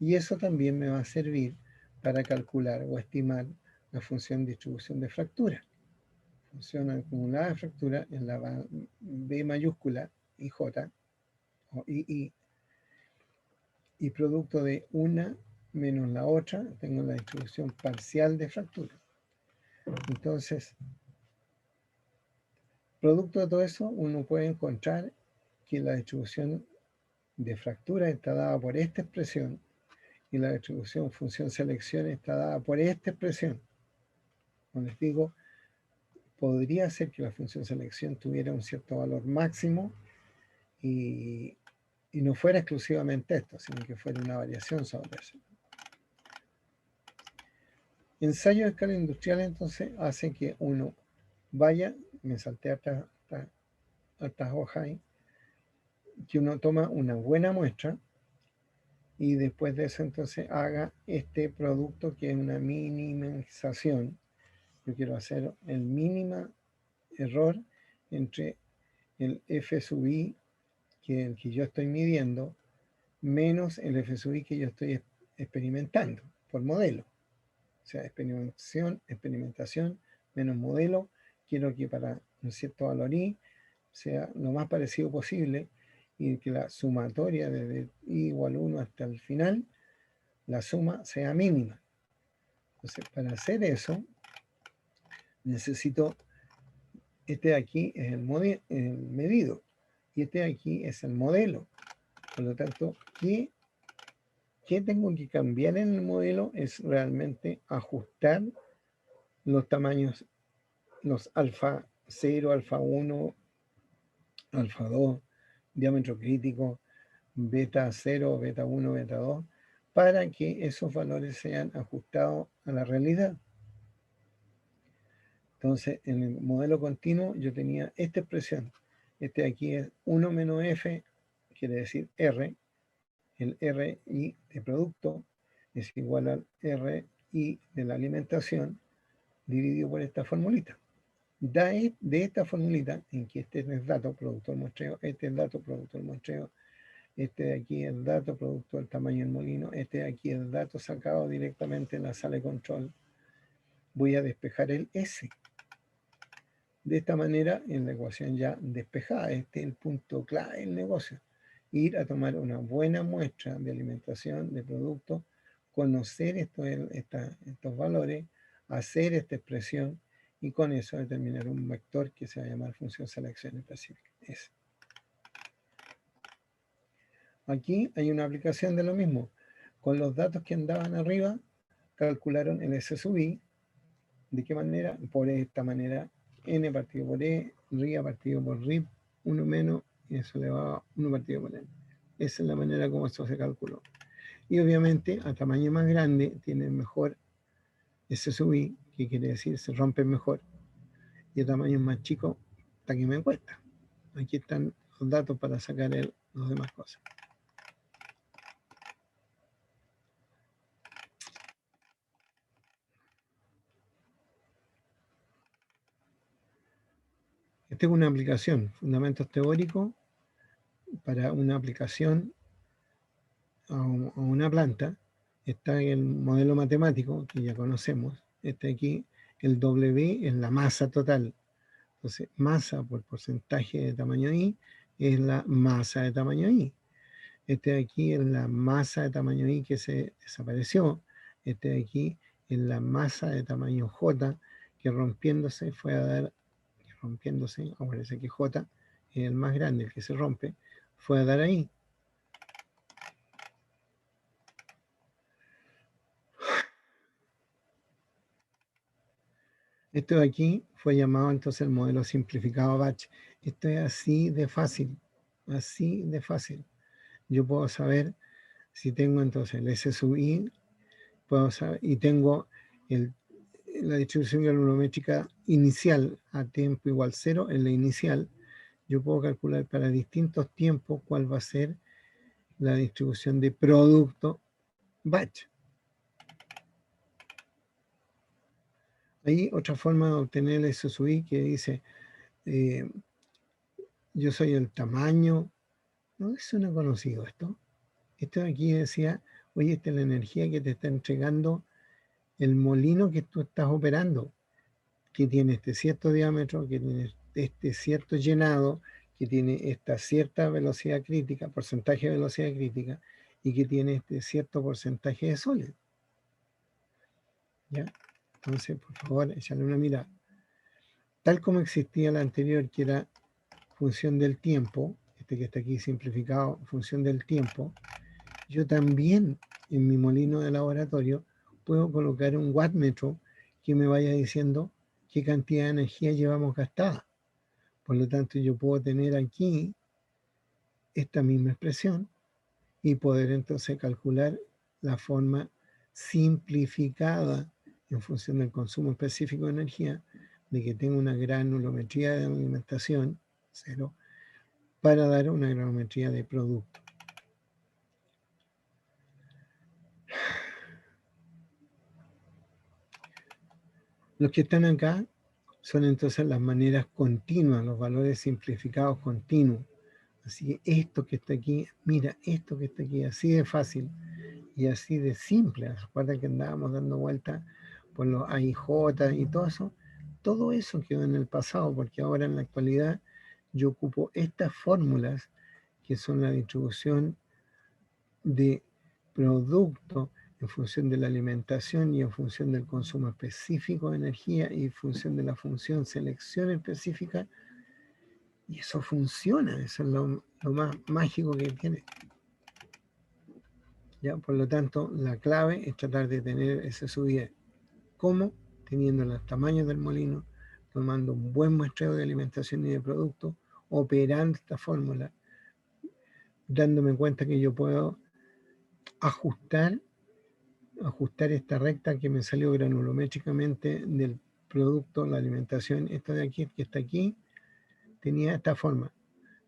[SPEAKER 1] Y eso también me va a servir para calcular o estimar la función distribución de fractura. Función acumulada de fractura en la B mayúscula y J o I y producto de una menos la otra, tengo la distribución parcial de fractura. Entonces, producto de todo eso, uno puede encontrar que la distribución de fractura está dada por esta expresión y la distribución función selección está dada por esta expresión. Como les digo, podría ser que la función selección tuviera un cierto valor máximo y no fuera exclusivamente esto, sino que fuera una variación sobre eso. Ensayo de escala industrial entonces hace que uno vaya, me salté a estas hojas ahí, que uno toma una buena muestra y después de eso entonces haga este producto que es una minimización. Yo quiero hacer el mínimo error entre el F sub I, que es el que yo estoy midiendo, menos el F sub I que yo estoy experimentando por modelo. O sea, experimentación menos modelo. Quiero que para un cierto valor I sea lo más parecido posible y que la sumatoria desde I igual 1 hasta el final, la suma sea mínima. Entonces, para hacer eso, necesito, este de aquí es el medido y este de aquí es el modelo. Por lo tanto, ¿qué tengo que cambiar en el modelo? Es realmente ajustar los tamaños, los alfa 0, alfa 1, alfa 2, diámetro crítico, beta 0, beta 1, beta 2, para que esos valores sean ajustados a la realidad. Entonces, en el modelo continuo yo tenía esta expresión. Este de aquí es 1 menos F, quiere decir R. El RI de producto es igual al RI de la alimentación dividido por esta formulita. De esta formulita, en que este es el dato producto del muestreo, este es el dato producto del muestreo, este de aquí es el dato producto del tamaño del molino, este de aquí es el dato sacado directamente en la sala de control. Voy a despejar el S. De esta manera, en la ecuación ya despejada, este es el punto clave del negocio. Ir a tomar una buena muestra de alimentación, de producto, conocer estos valores, hacer esta expresión y con eso determinar un vector que se va a llamar función selección específica. Aquí hay una aplicación de lo mismo. Con los datos que andaban arriba, calcularon el S sub I. ¿De qué manera? Por esta manera, N partido por E, RIA partido por RIP, 1 menos, y eso le va a 1 partido por N. Esa es la manera como esto se calculó. Y obviamente, a tamaño más grande, tiene mejor S sub I, que quiere decir se rompe mejor. Y a tamaños más chicos, hasta que me cuesta. Aquí están los datos para sacar las demás cosas. Esta es una aplicación, fundamentos teóricos para una aplicación a una planta. Está el modelo matemático que ya conocemos. Este aquí, el W es la masa total. Entonces, masa por porcentaje de tamaño I es la masa de tamaño I. Este de aquí es la masa de tamaño I que se desapareció. Este de aquí es la masa de tamaño J que rompiéndose fue a dar, parece que J es el más grande, el que se rompe, fue a dar ahí. Esto de aquí fue llamado entonces el modelo simplificado batch. Esto es así de fácil, así de fácil. Yo puedo saber si tengo entonces el S sub I, puedo saber, y tengo la distribución granulométrica inicial a tiempo igual 0, en la inicial, yo puedo calcular para distintos tiempos cuál va a ser la distribución de producto batch. Hay otra forma de obtener el S sub I que dice, yo soy el tamaño, no es una conocido esto. Esto de aquí decía, oye, esta es la energía que te está entregando el molino que tú estás operando, que tiene este cierto diámetro, que tiene este cierto llenado, que tiene esta cierta velocidad crítica, porcentaje de velocidad crítica, y que tiene este cierto porcentaje de sólido. ¿Ya? Entonces, por favor, échale una mirada. Tal como existía la anterior, que era función del tiempo, este que está aquí simplificado, función del tiempo, yo también en mi molino de laboratorio puedo colocar un wattmetro que me vaya diciendo qué cantidad de energía llevamos gastada. Por lo tanto, yo puedo tener aquí esta misma expresión y poder entonces calcular la forma simplificada en función del consumo específico de energía, de que tengo una granulometría de alimentación, 0, para dar una granulometría de producto. Los que están acá son entonces las maneras continuas, los valores simplificados continuos. Así que esto que está aquí, mira, esto que está aquí, así de fácil y así de simple. Recuerda que andábamos dando vueltas por los AIJ y todo eso quedó en el pasado, porque ahora en la actualidad yo ocupo estas fórmulas que son la distribución de producto en función de la alimentación y en función del consumo específico de energía y en función de la función selección específica, y eso funciona, eso es lo más mágico que tiene. ¿Ya? Por lo tanto, la clave es tratar de tener esa subida. ¿Cómo? Teniendo los tamaños del molino, tomando un buen muestreo de alimentación y de producto, operando esta fórmula, dándome cuenta que yo puedo ajustar esta recta que me salió granulométricamente del producto, la alimentación, esta de aquí, que está aquí, tenía esta forma.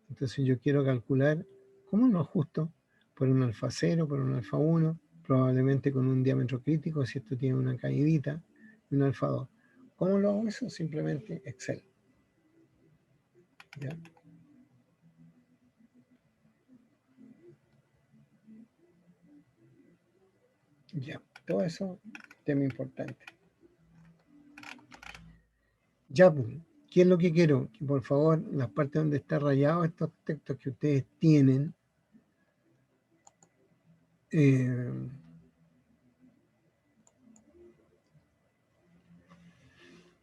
[SPEAKER 1] Entonces yo quiero calcular cómo lo ajusto por un alfa 0, por un alfa 1, probablemente con un diámetro crítico si esto tiene una caidita, y un alfa 2. ¿Cómo lo hago eso? Simplemente Excel. ¿Ya? Ya, todo eso es tema importante. Ya, pues, ¿qué es lo que quiero? Que por favor, las partes donde está rayado estos textos que ustedes tienen,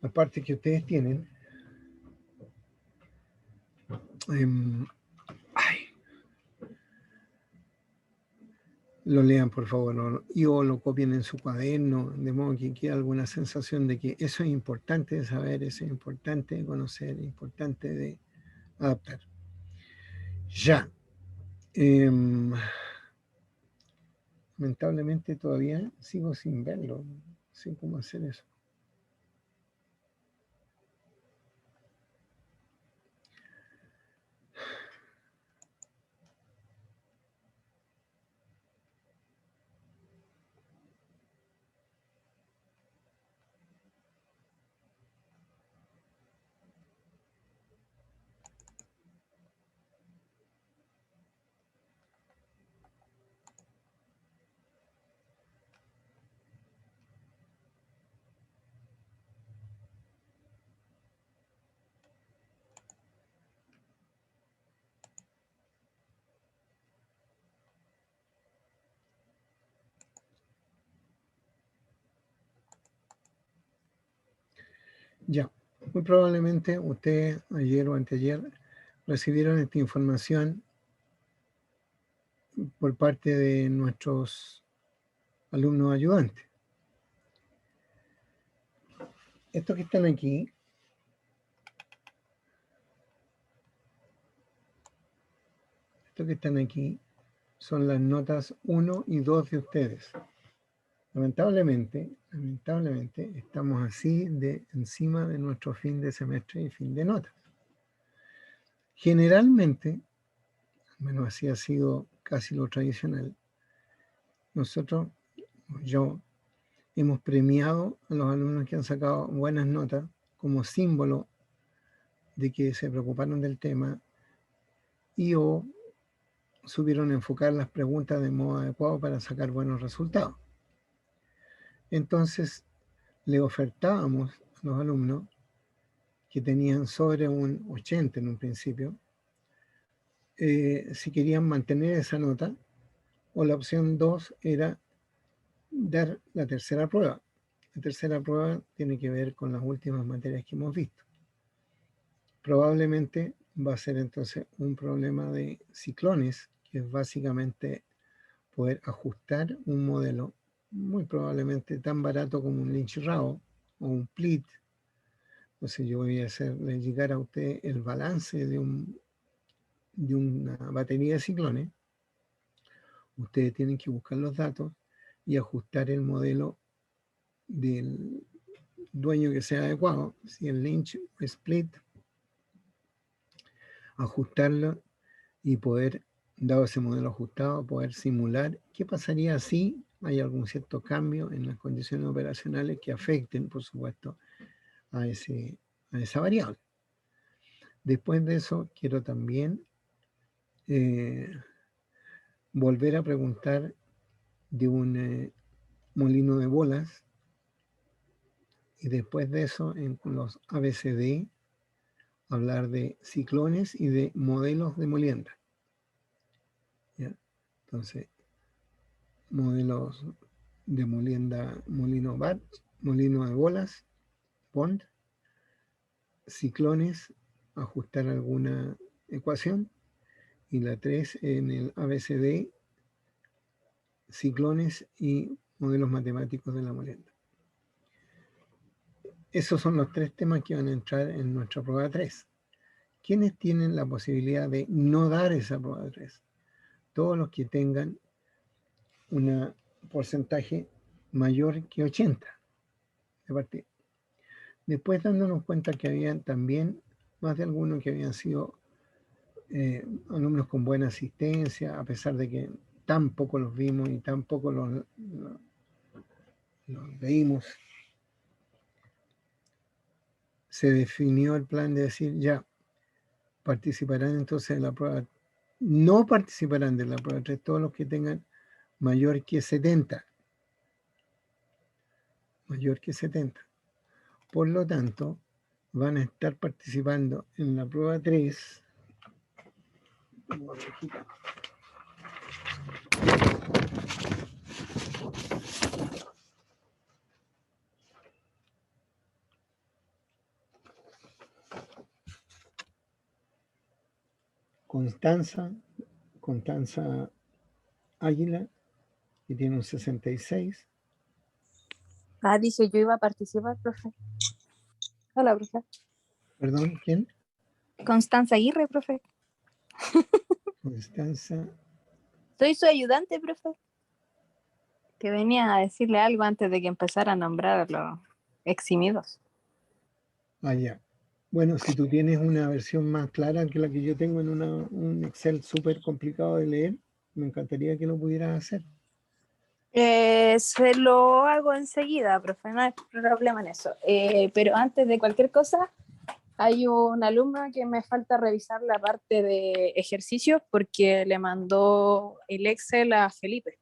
[SPEAKER 1] las partes que ustedes tienen, lo lean por favor, o lo copien en su cuaderno, de modo que quede alguna sensación de que eso es importante de saber, eso es importante de conocer, es importante de adaptar. Ya. Lamentablemente todavía sigo sin verlo, no sé cómo hacer eso. Ya, muy probablemente ustedes ayer o anteayer recibieron esta información por parte de nuestros alumnos ayudantes. Estos que están aquí son las notas 1 y 2 de ustedes. Lamentablemente, estamos así de encima de nuestro fin de semestre y fin de notas. Generalmente, al menos así ha sido casi lo tradicional, nosotros, yo, hemos premiado a los alumnos que han sacado buenas notas como símbolo de que se preocuparon del tema y o supieron enfocar las preguntas de modo adecuado para sacar buenos resultados. Entonces, le ofertábamos a los alumnos que tenían sobre un 80 en un principio, si querían mantener esa nota O la opción 2 era dar la tercera prueba. La tercera prueba tiene que ver con las últimas materias que hemos visto. Probablemente va a ser entonces un problema de ciclones, que es básicamente poder ajustar un modelo muy probablemente tan barato como un Lynch Rao o un PLIT. Entonces yo voy a hacerle llegar a usted el balance de una batería de ciclones. Ustedes tienen que buscar los datos y ajustar el modelo del dueño que sea adecuado, si es Lynch o Split, ajustarlo y poder, dado ese modelo ajustado, poder simular qué pasaría si hay algún cierto cambio en las condiciones operacionales que afecten, por supuesto, a esa variable. Después de eso, quiero también volver a preguntar de un molino de bolas, y después de eso, en los ABCD, hablar de ciclones y de modelos de molienda. ¿Ya? Entonces, modelos de molienda, molino BAT, molino de bolas, Bond, ciclones, ajustar alguna ecuación, y la 3 en el ABCD, ciclones y modelos matemáticos de la molienda. Esos son los 3 temas que van a entrar en nuestra prueba 3. ¿Quiénes tienen la posibilidad de no dar esa prueba 3? Todos los que tengan un porcentaje mayor que 80 de partida. Después, dándonos cuenta que habían también más de algunos que habían sido alumnos con buena asistencia, a pesar de que tampoco los vimos y tampoco los leímos, se definió el plan de decir, ya, participarán entonces en la prueba, no participarán de la prueba 3 todos los que tengan mayor que 70. Mayor que 70. Por lo tanto, van a estar participando en la prueba 3. Constanza Águila, que tiene un 66.
[SPEAKER 3] Dije yo iba a participar, profe. Hola, profe.
[SPEAKER 1] Perdón, ¿quién?
[SPEAKER 3] Constanza Aguirre, profe.
[SPEAKER 1] Constanza.
[SPEAKER 3] Soy su ayudante, profe. Que venía a decirle algo antes de que empezara a nombrar a los eximidos.
[SPEAKER 1] Ah, ya. Bueno, si tú tienes una versión más clara que la que yo tengo en un Excel súper complicado de leer, me encantaría que lo pudieras hacer.
[SPEAKER 3] Se lo hago enseguida, profe, no hay problema en eso. Pero antes de cualquier cosa, hay un alumno que me falta revisar la parte de ejercicios porque le mandó el Excel a Felipe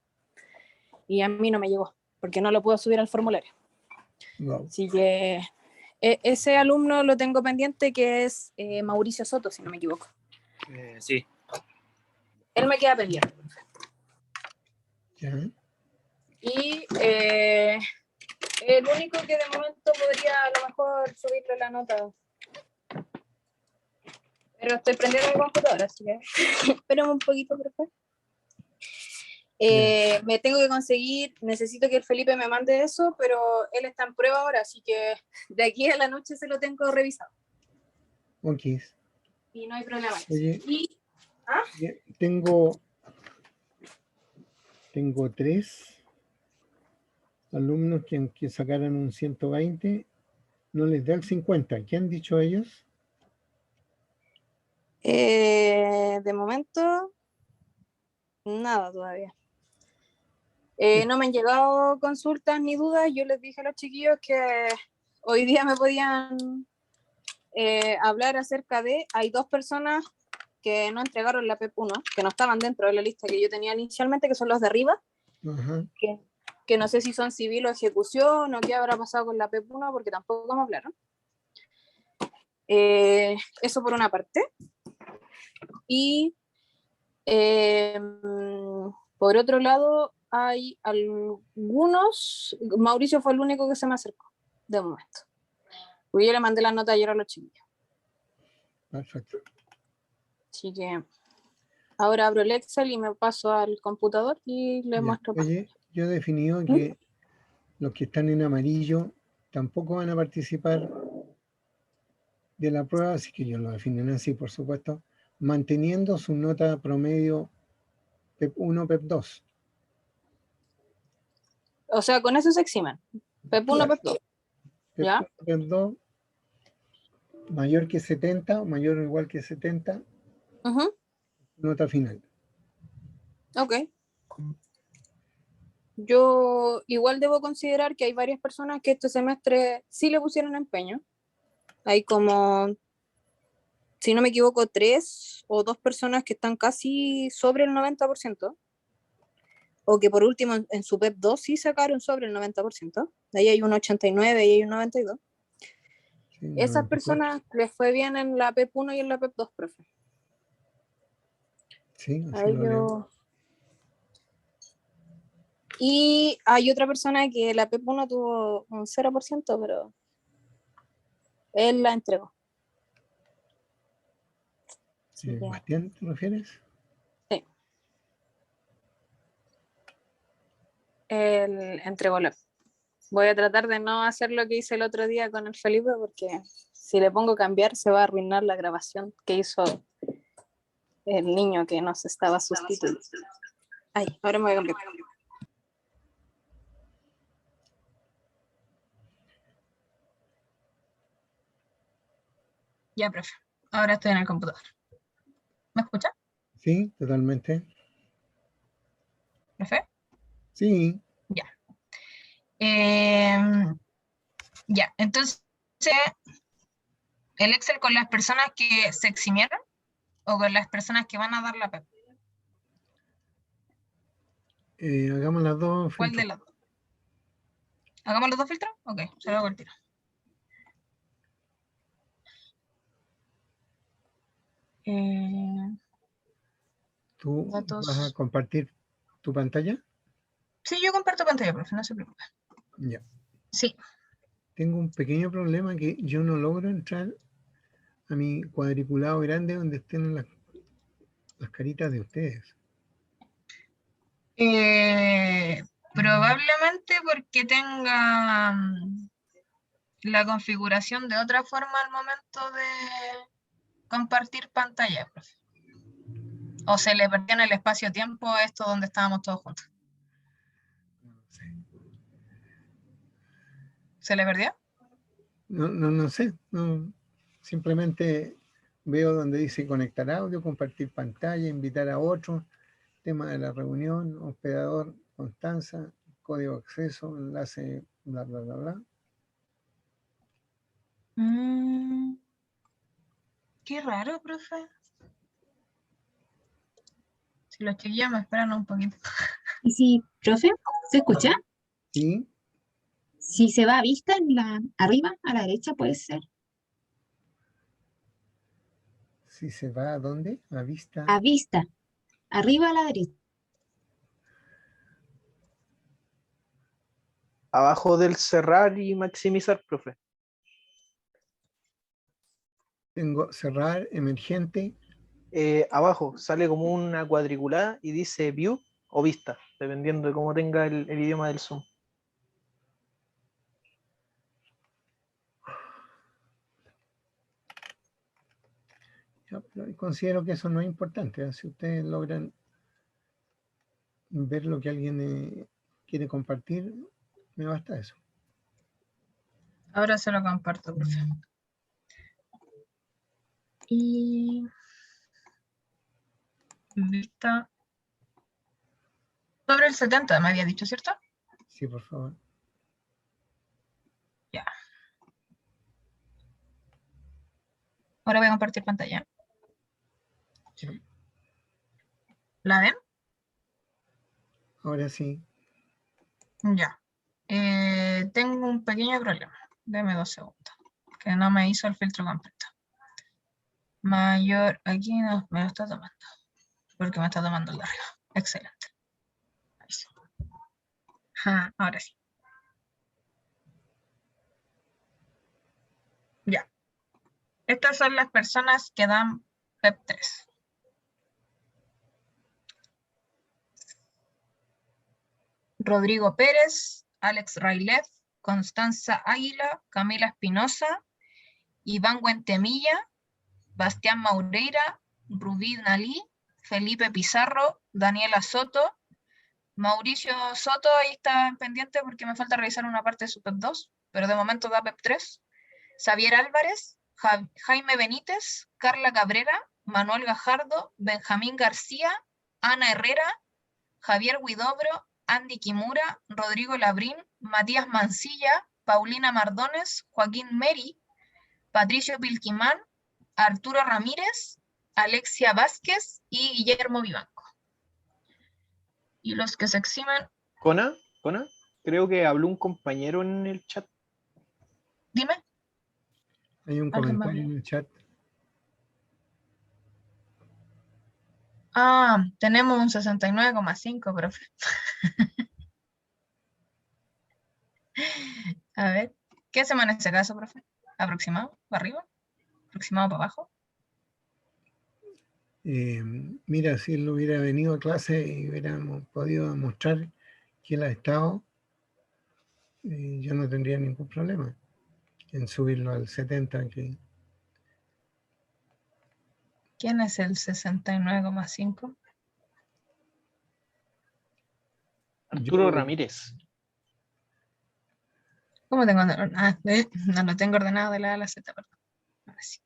[SPEAKER 3] y a mí no me llegó porque no lo puedo subir al formulario.
[SPEAKER 1] Wow.
[SPEAKER 3] Así que ese alumno lo tengo pendiente, que es Mauricio Soto, si no me equivoco.
[SPEAKER 4] Sí.
[SPEAKER 3] Él me queda pendiente.
[SPEAKER 1] Ya.
[SPEAKER 3] Y el único que de momento podría a lo mejor subirle la nota. Pero estoy prendiendo mi computadora, así que espérame un poquito, por favor. Me tengo que conseguir, necesito que el Felipe me mande eso, pero él está en prueba ahora, así que de aquí a la noche se lo tengo revisado.
[SPEAKER 1] Ok.
[SPEAKER 3] Y no hay problema.
[SPEAKER 1] Oye,
[SPEAKER 3] ¿Ah?
[SPEAKER 1] tengo 3 alumnos que sacaran un 120, no les da el 50. ¿Qué han dicho ellos?
[SPEAKER 3] De momento, nada todavía. No me han llegado consultas ni dudas. Yo les dije a los chiquillos que hoy día me podían hablar acerca de... Hay 2 personas que no entregaron la PEP 1, que no estaban dentro de la lista que yo tenía inicialmente, que son los de arriba.
[SPEAKER 1] Ajá.
[SPEAKER 3] Que no sé si son civil o ejecución o qué habrá pasado con la PEP 1, porque tampoco me hablaron. Eso por una parte. Y Por otro lado, hay algunos, Mauricio fue el único que se me acercó, de momento. Porque yo le mandé la nota ayer a los chiquillos.
[SPEAKER 1] Perfecto.
[SPEAKER 3] Así que ahora abro el Excel y me paso al computador y le
[SPEAKER 1] Ya.
[SPEAKER 3] muestro.
[SPEAKER 1] Oye, yo he definido que los que están en amarillo tampoco van a participar de la prueba, así que ellos lo definen así, por supuesto, manteniendo su nota promedio PEP 1, PEP 2.
[SPEAKER 3] O sea, con eso se eximen. PEP 1, PEP 2.
[SPEAKER 1] PEP
[SPEAKER 3] ¿Ya?
[SPEAKER 1] 1, PEP 2, mayor que 70 o mayor o igual que 70, nota final.
[SPEAKER 3] Ok. Yo igual debo considerar que hay varias personas que este semestre sí le pusieron empeño. Hay como, si no me equivoco, 3 o 2 personas que están casi sobre el 90%. O que por último en su PEP 2 sí sacaron sobre el 90%. De ahí hay un 89 y hay un 92.
[SPEAKER 1] Sí,
[SPEAKER 3] Esas
[SPEAKER 1] 94.
[SPEAKER 3] personas les fue bien en la PEP 1 y en la PEP 2, profe.
[SPEAKER 1] Sí,
[SPEAKER 3] A
[SPEAKER 1] así lo leo.
[SPEAKER 3] ellos. Y hay otra persona que la PEP 1 tuvo un 0%, pero él la entregó. Así que,
[SPEAKER 1] ¿Bastián te refieres?
[SPEAKER 3] sí. Él entregó la. Voy a tratar de no hacer lo que hice el otro día con el Felipe, porque si le pongo cambiar se va a arruinar la grabación que hizo el niño que nos estaba sustituyendo. Ay, ahora me voy a cambiar. Ya, profe. Ahora estoy en el computador. ¿Me escucha,
[SPEAKER 1] Sí, totalmente.
[SPEAKER 3] profe?
[SPEAKER 1] Sí,
[SPEAKER 3] Ya. Ya, entonces, el Excel con las personas que se eximieron o con las personas que van a dar la PEP.
[SPEAKER 1] hagamos las dos.
[SPEAKER 3] ¿Cuál de las dos? ¿Hagamos los dos filtros? Ok, se lo hago el tiro.
[SPEAKER 1] ¿Tú
[SPEAKER 3] Datos.
[SPEAKER 1] vas a compartir tu pantalla?
[SPEAKER 3] Sí, yo comparto pantalla, profe, no se preocupe.
[SPEAKER 1] Ya.
[SPEAKER 3] Sí.
[SPEAKER 1] Tengo un pequeño problema que yo no logro entrar a mi cuadriculado grande donde estén las caritas de ustedes.
[SPEAKER 3] Probablemente porque tenga la configuración de otra forma al momento de compartir pantalla, profe. O se le perdió en el espacio-tiempo esto donde estábamos todos juntos.
[SPEAKER 1] No sé.
[SPEAKER 3] ¿Se le perdió?
[SPEAKER 1] No sé. No, simplemente veo donde dice conectar audio, compartir pantalla, invitar a otro, tema de la reunión, hospedador, Constanza, código de acceso, enlace, bla, bla, bla, bla.
[SPEAKER 3] Qué raro, profe. Si los chiquillos me esperan un poquito.
[SPEAKER 2] Y si, profe, ¿se escucha?
[SPEAKER 1] Sí,
[SPEAKER 2] Si se va a vista en la arriba, a la derecha puede ser.
[SPEAKER 1] si se va a dónde, a vista.
[SPEAKER 2] A vista, arriba a la derecha.
[SPEAKER 4] Abajo del cerrar y maximizar, profe.
[SPEAKER 1] Tengo cerrar, emergente.
[SPEAKER 4] Abajo sale como una cuadriculada y dice view o vista, dependiendo de cómo tenga el idioma del Zoom.
[SPEAKER 1] Yo considero que eso no es importante. Si ustedes logran ver lo que alguien quiere compartir, me basta eso.
[SPEAKER 3] Ahora se lo comparto, profe. Y vista sobre el 70, me había dicho, ¿cierto?
[SPEAKER 1] Sí, por favor.
[SPEAKER 3] Ya. Ahora voy a compartir pantalla.
[SPEAKER 1] Sí.
[SPEAKER 3] ¿La ven?
[SPEAKER 1] Ahora sí.
[SPEAKER 3] Ya. Tengo un pequeño problema. Deme 2 segundos. Que no me hizo el filtro completo. Mayor, aquí no me lo está tomando. Porque me está tomando el de arriba. Excelente.
[SPEAKER 5] Ah, ahora sí. Ya. Estas son las personas que dan PEP 3. Rodrigo Pérez, Alex Railev, Constanza Águila, Camila Espinosa, Iván Guentemilla, Bastián Maureira, Rubí Nalí, Felipe Pizarro, Daniela Soto, Mauricio Soto, ahí está pendiente porque me falta revisar una parte de su PEP 2, pero de momento da PEP 3. Xavier Álvarez, Jaime Benítez, Carla Cabrera, Manuel Gajardo, Benjamín García, Ana Herrera, Javier Huidobro, Andy Kimura, Rodrigo Labrín, Matías Mancilla, Paulina Mardones, Joaquín Meri, Patricio Pilquimán, Arturo Ramírez, Alexia Vázquez y Guillermo Vivanco. Y los que se eximen,
[SPEAKER 4] Cona, creo que habló un compañero en el chat.
[SPEAKER 5] dime.
[SPEAKER 1] Hay un
[SPEAKER 5] Alguien más.
[SPEAKER 1] comentario en el chat.
[SPEAKER 5] Ah, tenemos un 69,5, profe. A ver, ¿qué hacemos en este caso, profe? ¿Aproximado para arriba? ¿Aproximado para abajo?
[SPEAKER 1] Mira, si él hubiera venido a clase y hubiéramos podido mostrar que él ha estado, yo no tendría ningún problema en subirlo al 70.
[SPEAKER 5] ¿Quién es el 69,5?
[SPEAKER 4] Arturo
[SPEAKER 1] Yo-
[SPEAKER 4] Ramírez.
[SPEAKER 5] ¿Cómo tengo? No lo tengo ordenado de la A a la Z, perdón. Ahora sí.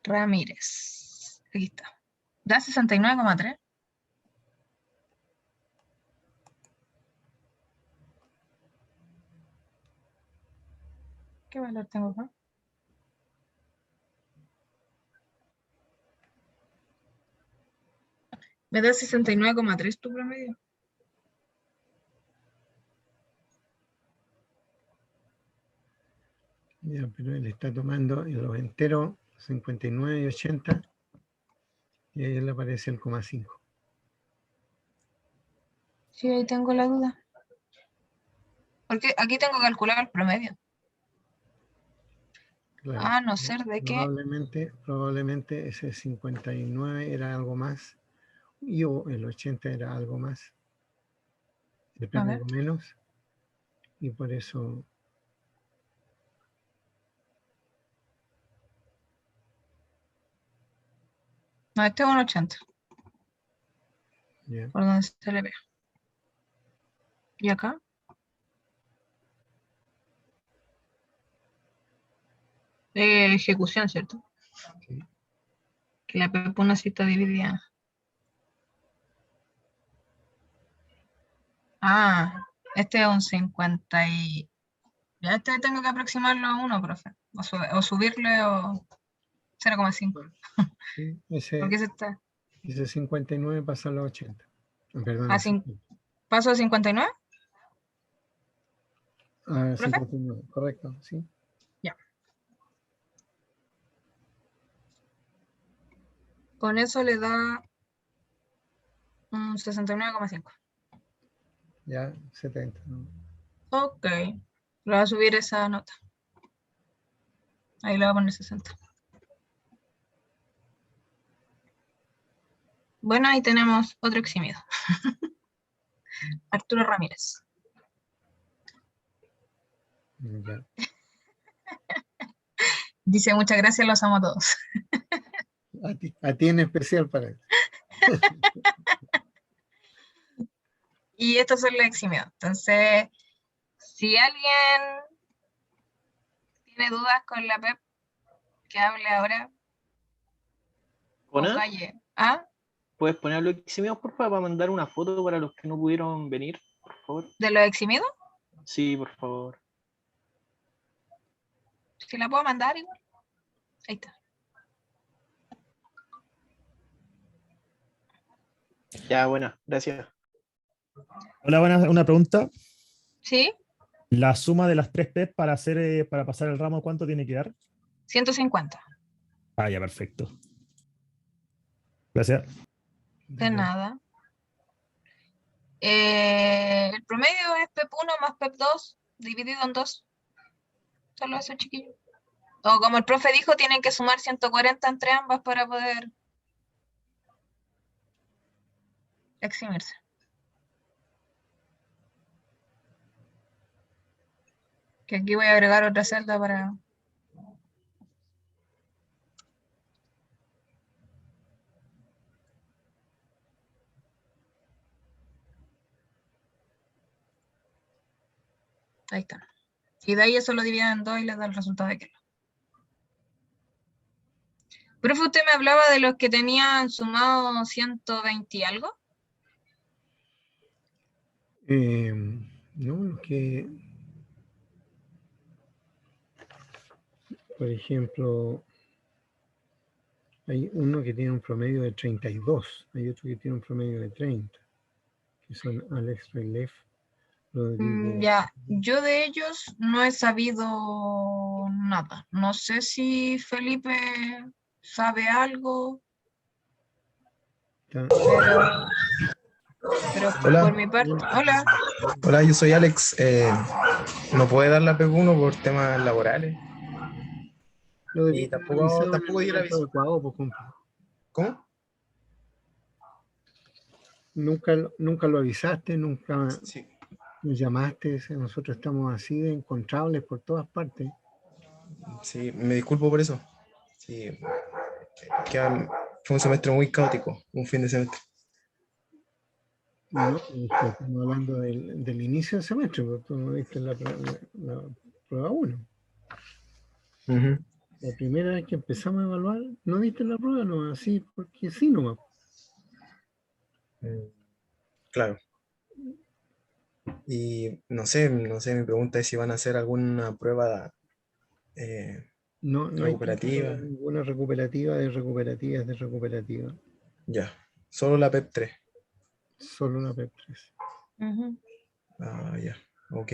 [SPEAKER 5] Ramírez. Aquí está. Da 69,3. ¿Qué valor tengo acá? Me da 69,3 tu promedio.
[SPEAKER 1] Ya, pero él está tomando en los enteros 59 y 80 y ahí le aparece el 0,5.
[SPEAKER 5] Sí, ahí tengo la duda. Porque aquí tengo calculado el promedio.
[SPEAKER 1] Claro,
[SPEAKER 5] A no ser de que...
[SPEAKER 1] probablemente ese 59 era algo más y o el 80 era algo más,
[SPEAKER 5] A ver.
[SPEAKER 1] algo menos, y por eso
[SPEAKER 5] No, este es un 80.
[SPEAKER 1] ya.
[SPEAKER 5] Por donde se le ve. ¿Y acá? Ejecución, ¿cierto?
[SPEAKER 1] Sí.
[SPEAKER 5] Que la PEP1 sí está dividida. Ah, este es un 50 y... Ya este tengo que aproximarlo a 1, profe. O subirle o 0,5.
[SPEAKER 1] Sí,
[SPEAKER 5] ¿Por qué se está?
[SPEAKER 1] ese 59 pasa a los 80. Perdón,
[SPEAKER 5] ¿A
[SPEAKER 1] a 50.
[SPEAKER 5] paso a 59?
[SPEAKER 1] Ah,
[SPEAKER 5] ¿Profe?
[SPEAKER 1] 59, correcto, sí.
[SPEAKER 5] Ya. Con eso le da un 69,5.
[SPEAKER 1] Ya, 70. ¿No?
[SPEAKER 5] Ok. Le voy a subir esa nota. Ahí le voy a poner 60. Bueno, ahí tenemos otro eximido. Arturo Ramírez.
[SPEAKER 1] Ya.
[SPEAKER 5] Dice, muchas gracias, los amo a todos.
[SPEAKER 1] A ti en especial para él.
[SPEAKER 5] Y estos son los eximidos. Entonces, si alguien tiene dudas con la PEP, que hable ahora o
[SPEAKER 4] Cona,
[SPEAKER 5] calle. ¿Ah?
[SPEAKER 4] ¿puedes poner los eximidos, por favor, para mandar una foto para los que no pudieron venir, por favor?
[SPEAKER 5] ¿De los eximidos?
[SPEAKER 4] Sí, por favor.
[SPEAKER 5] Si la puedo mandar igual. Ahí está.
[SPEAKER 4] Ya, bueno, gracias.
[SPEAKER 6] Hola, buenas, una pregunta.
[SPEAKER 5] ¿Sí?
[SPEAKER 6] La suma de las 3 P para hacer, para pasar el ramo, ¿cuánto tiene que dar?
[SPEAKER 5] 150.
[SPEAKER 6] Ah, ya, perfecto. Gracias.
[SPEAKER 5] De nada. El promedio es PEP 1 más PEP 2 dividido en 2. Solo eso, chiquillos. O como el profe dijo, tienen que sumar 140 entre ambas para poder eximirse. Que aquí voy a agregar otra celda para... Ahí está. Y de ahí eso lo dividen en 2 y les da el resultado de que. Profe, usted me hablaba de los que tenían sumado 120 y algo.
[SPEAKER 1] No, los que, por ejemplo, hay uno que tiene un promedio de 32, hay otro que tiene un promedio de 30, que son Alex Railef, Rodrigo.
[SPEAKER 5] Ya, yo de ellos no he sabido nada. No sé si Felipe sabe algo,
[SPEAKER 1] Está-
[SPEAKER 5] pero
[SPEAKER 7] Hola.
[SPEAKER 5] por mi parte... Hola.
[SPEAKER 7] Hola, yo soy Alex. ¿No puede dar la PEP 1 por temas laborales?
[SPEAKER 1] Lo de
[SPEAKER 7] Y tampoco di el aviso.
[SPEAKER 1] adecuado, pues, compa.
[SPEAKER 7] ¿Cómo?
[SPEAKER 1] Nunca lo avisaste, nunca
[SPEAKER 7] Sí.
[SPEAKER 1] nos llamaste. Nosotros estamos así de encontrables por todas partes.
[SPEAKER 7] Sí, me disculpo por eso. Sí, fue un semestre muy caótico, un fin de semestre.
[SPEAKER 1] No, estamos hablando del inicio del semestre, porque tú no diste la prueba 1.
[SPEAKER 7] Ujú.
[SPEAKER 1] La primera vez que empezamos a evaluar, no diste la prueba, no, así, porque sí nomás.
[SPEAKER 7] Claro. Y no sé, mi pregunta es si van a hacer alguna prueba
[SPEAKER 1] No hay
[SPEAKER 7] recuperativa.
[SPEAKER 1] ninguna recuperativa de recuperativa.
[SPEAKER 7] Ya, solo la PEP 3.
[SPEAKER 1] Solo la PEP3.
[SPEAKER 5] Ujú.
[SPEAKER 7] Ah, ya, ok.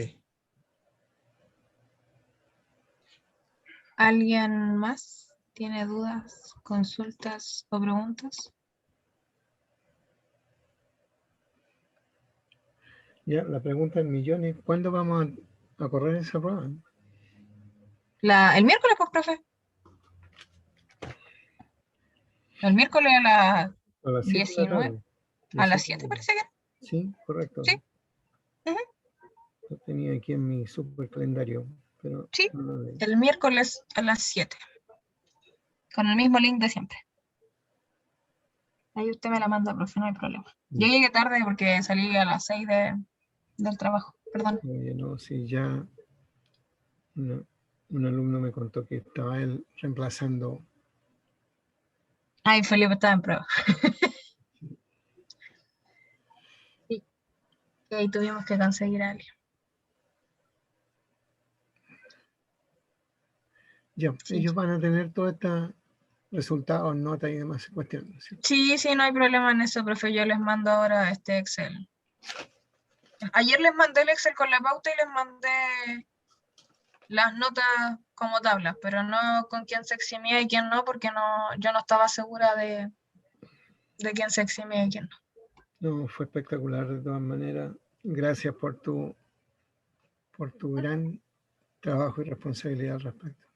[SPEAKER 5] ¿Alguien más tiene dudas, consultas o preguntas?
[SPEAKER 1] Ya, la pregunta del millón es, ¿cuándo vamos a correr esa prueba?
[SPEAKER 5] El miércoles, pues, profe. El miércoles a las
[SPEAKER 1] A las 7 de la
[SPEAKER 5] 19,
[SPEAKER 1] tarde.
[SPEAKER 5] a las 7 parece que.
[SPEAKER 1] Sí, correcto.
[SPEAKER 5] Sí. Ujú.
[SPEAKER 1] Lo tenía aquí en mi super calendario, pero
[SPEAKER 5] Sí.
[SPEAKER 1] no lo leí.
[SPEAKER 5] El miércoles a las 7. Con el mismo link de siempre. Ahí usted me la manda, profe, no hay problema. Yo llegué tarde porque salí a las 6 del trabajo, perdón.
[SPEAKER 1] Oye, no, sí, ya un alumno me contó que estaba él reemplazando.
[SPEAKER 5] Ay, Felipe estaba en prueba. Sí. Y ahí tuvimos que conseguir a alguien.
[SPEAKER 1] Ya,
[SPEAKER 5] Sí.
[SPEAKER 1] ellos van a tener todos estos resultados, notas y demás cuestiones, ¿cierto?
[SPEAKER 5] Sí, no hay problema en eso, profe. Yo les mando ahora este Excel. Ayer les mandé el Excel con la pauta y les mandé las notas como tablas, pero no con quién se eximía y quién no, porque yo no estaba segura de quién se eximía y quién no.
[SPEAKER 1] No, fue espectacular de todas maneras. Gracias por tu gran trabajo y responsabilidad al respecto.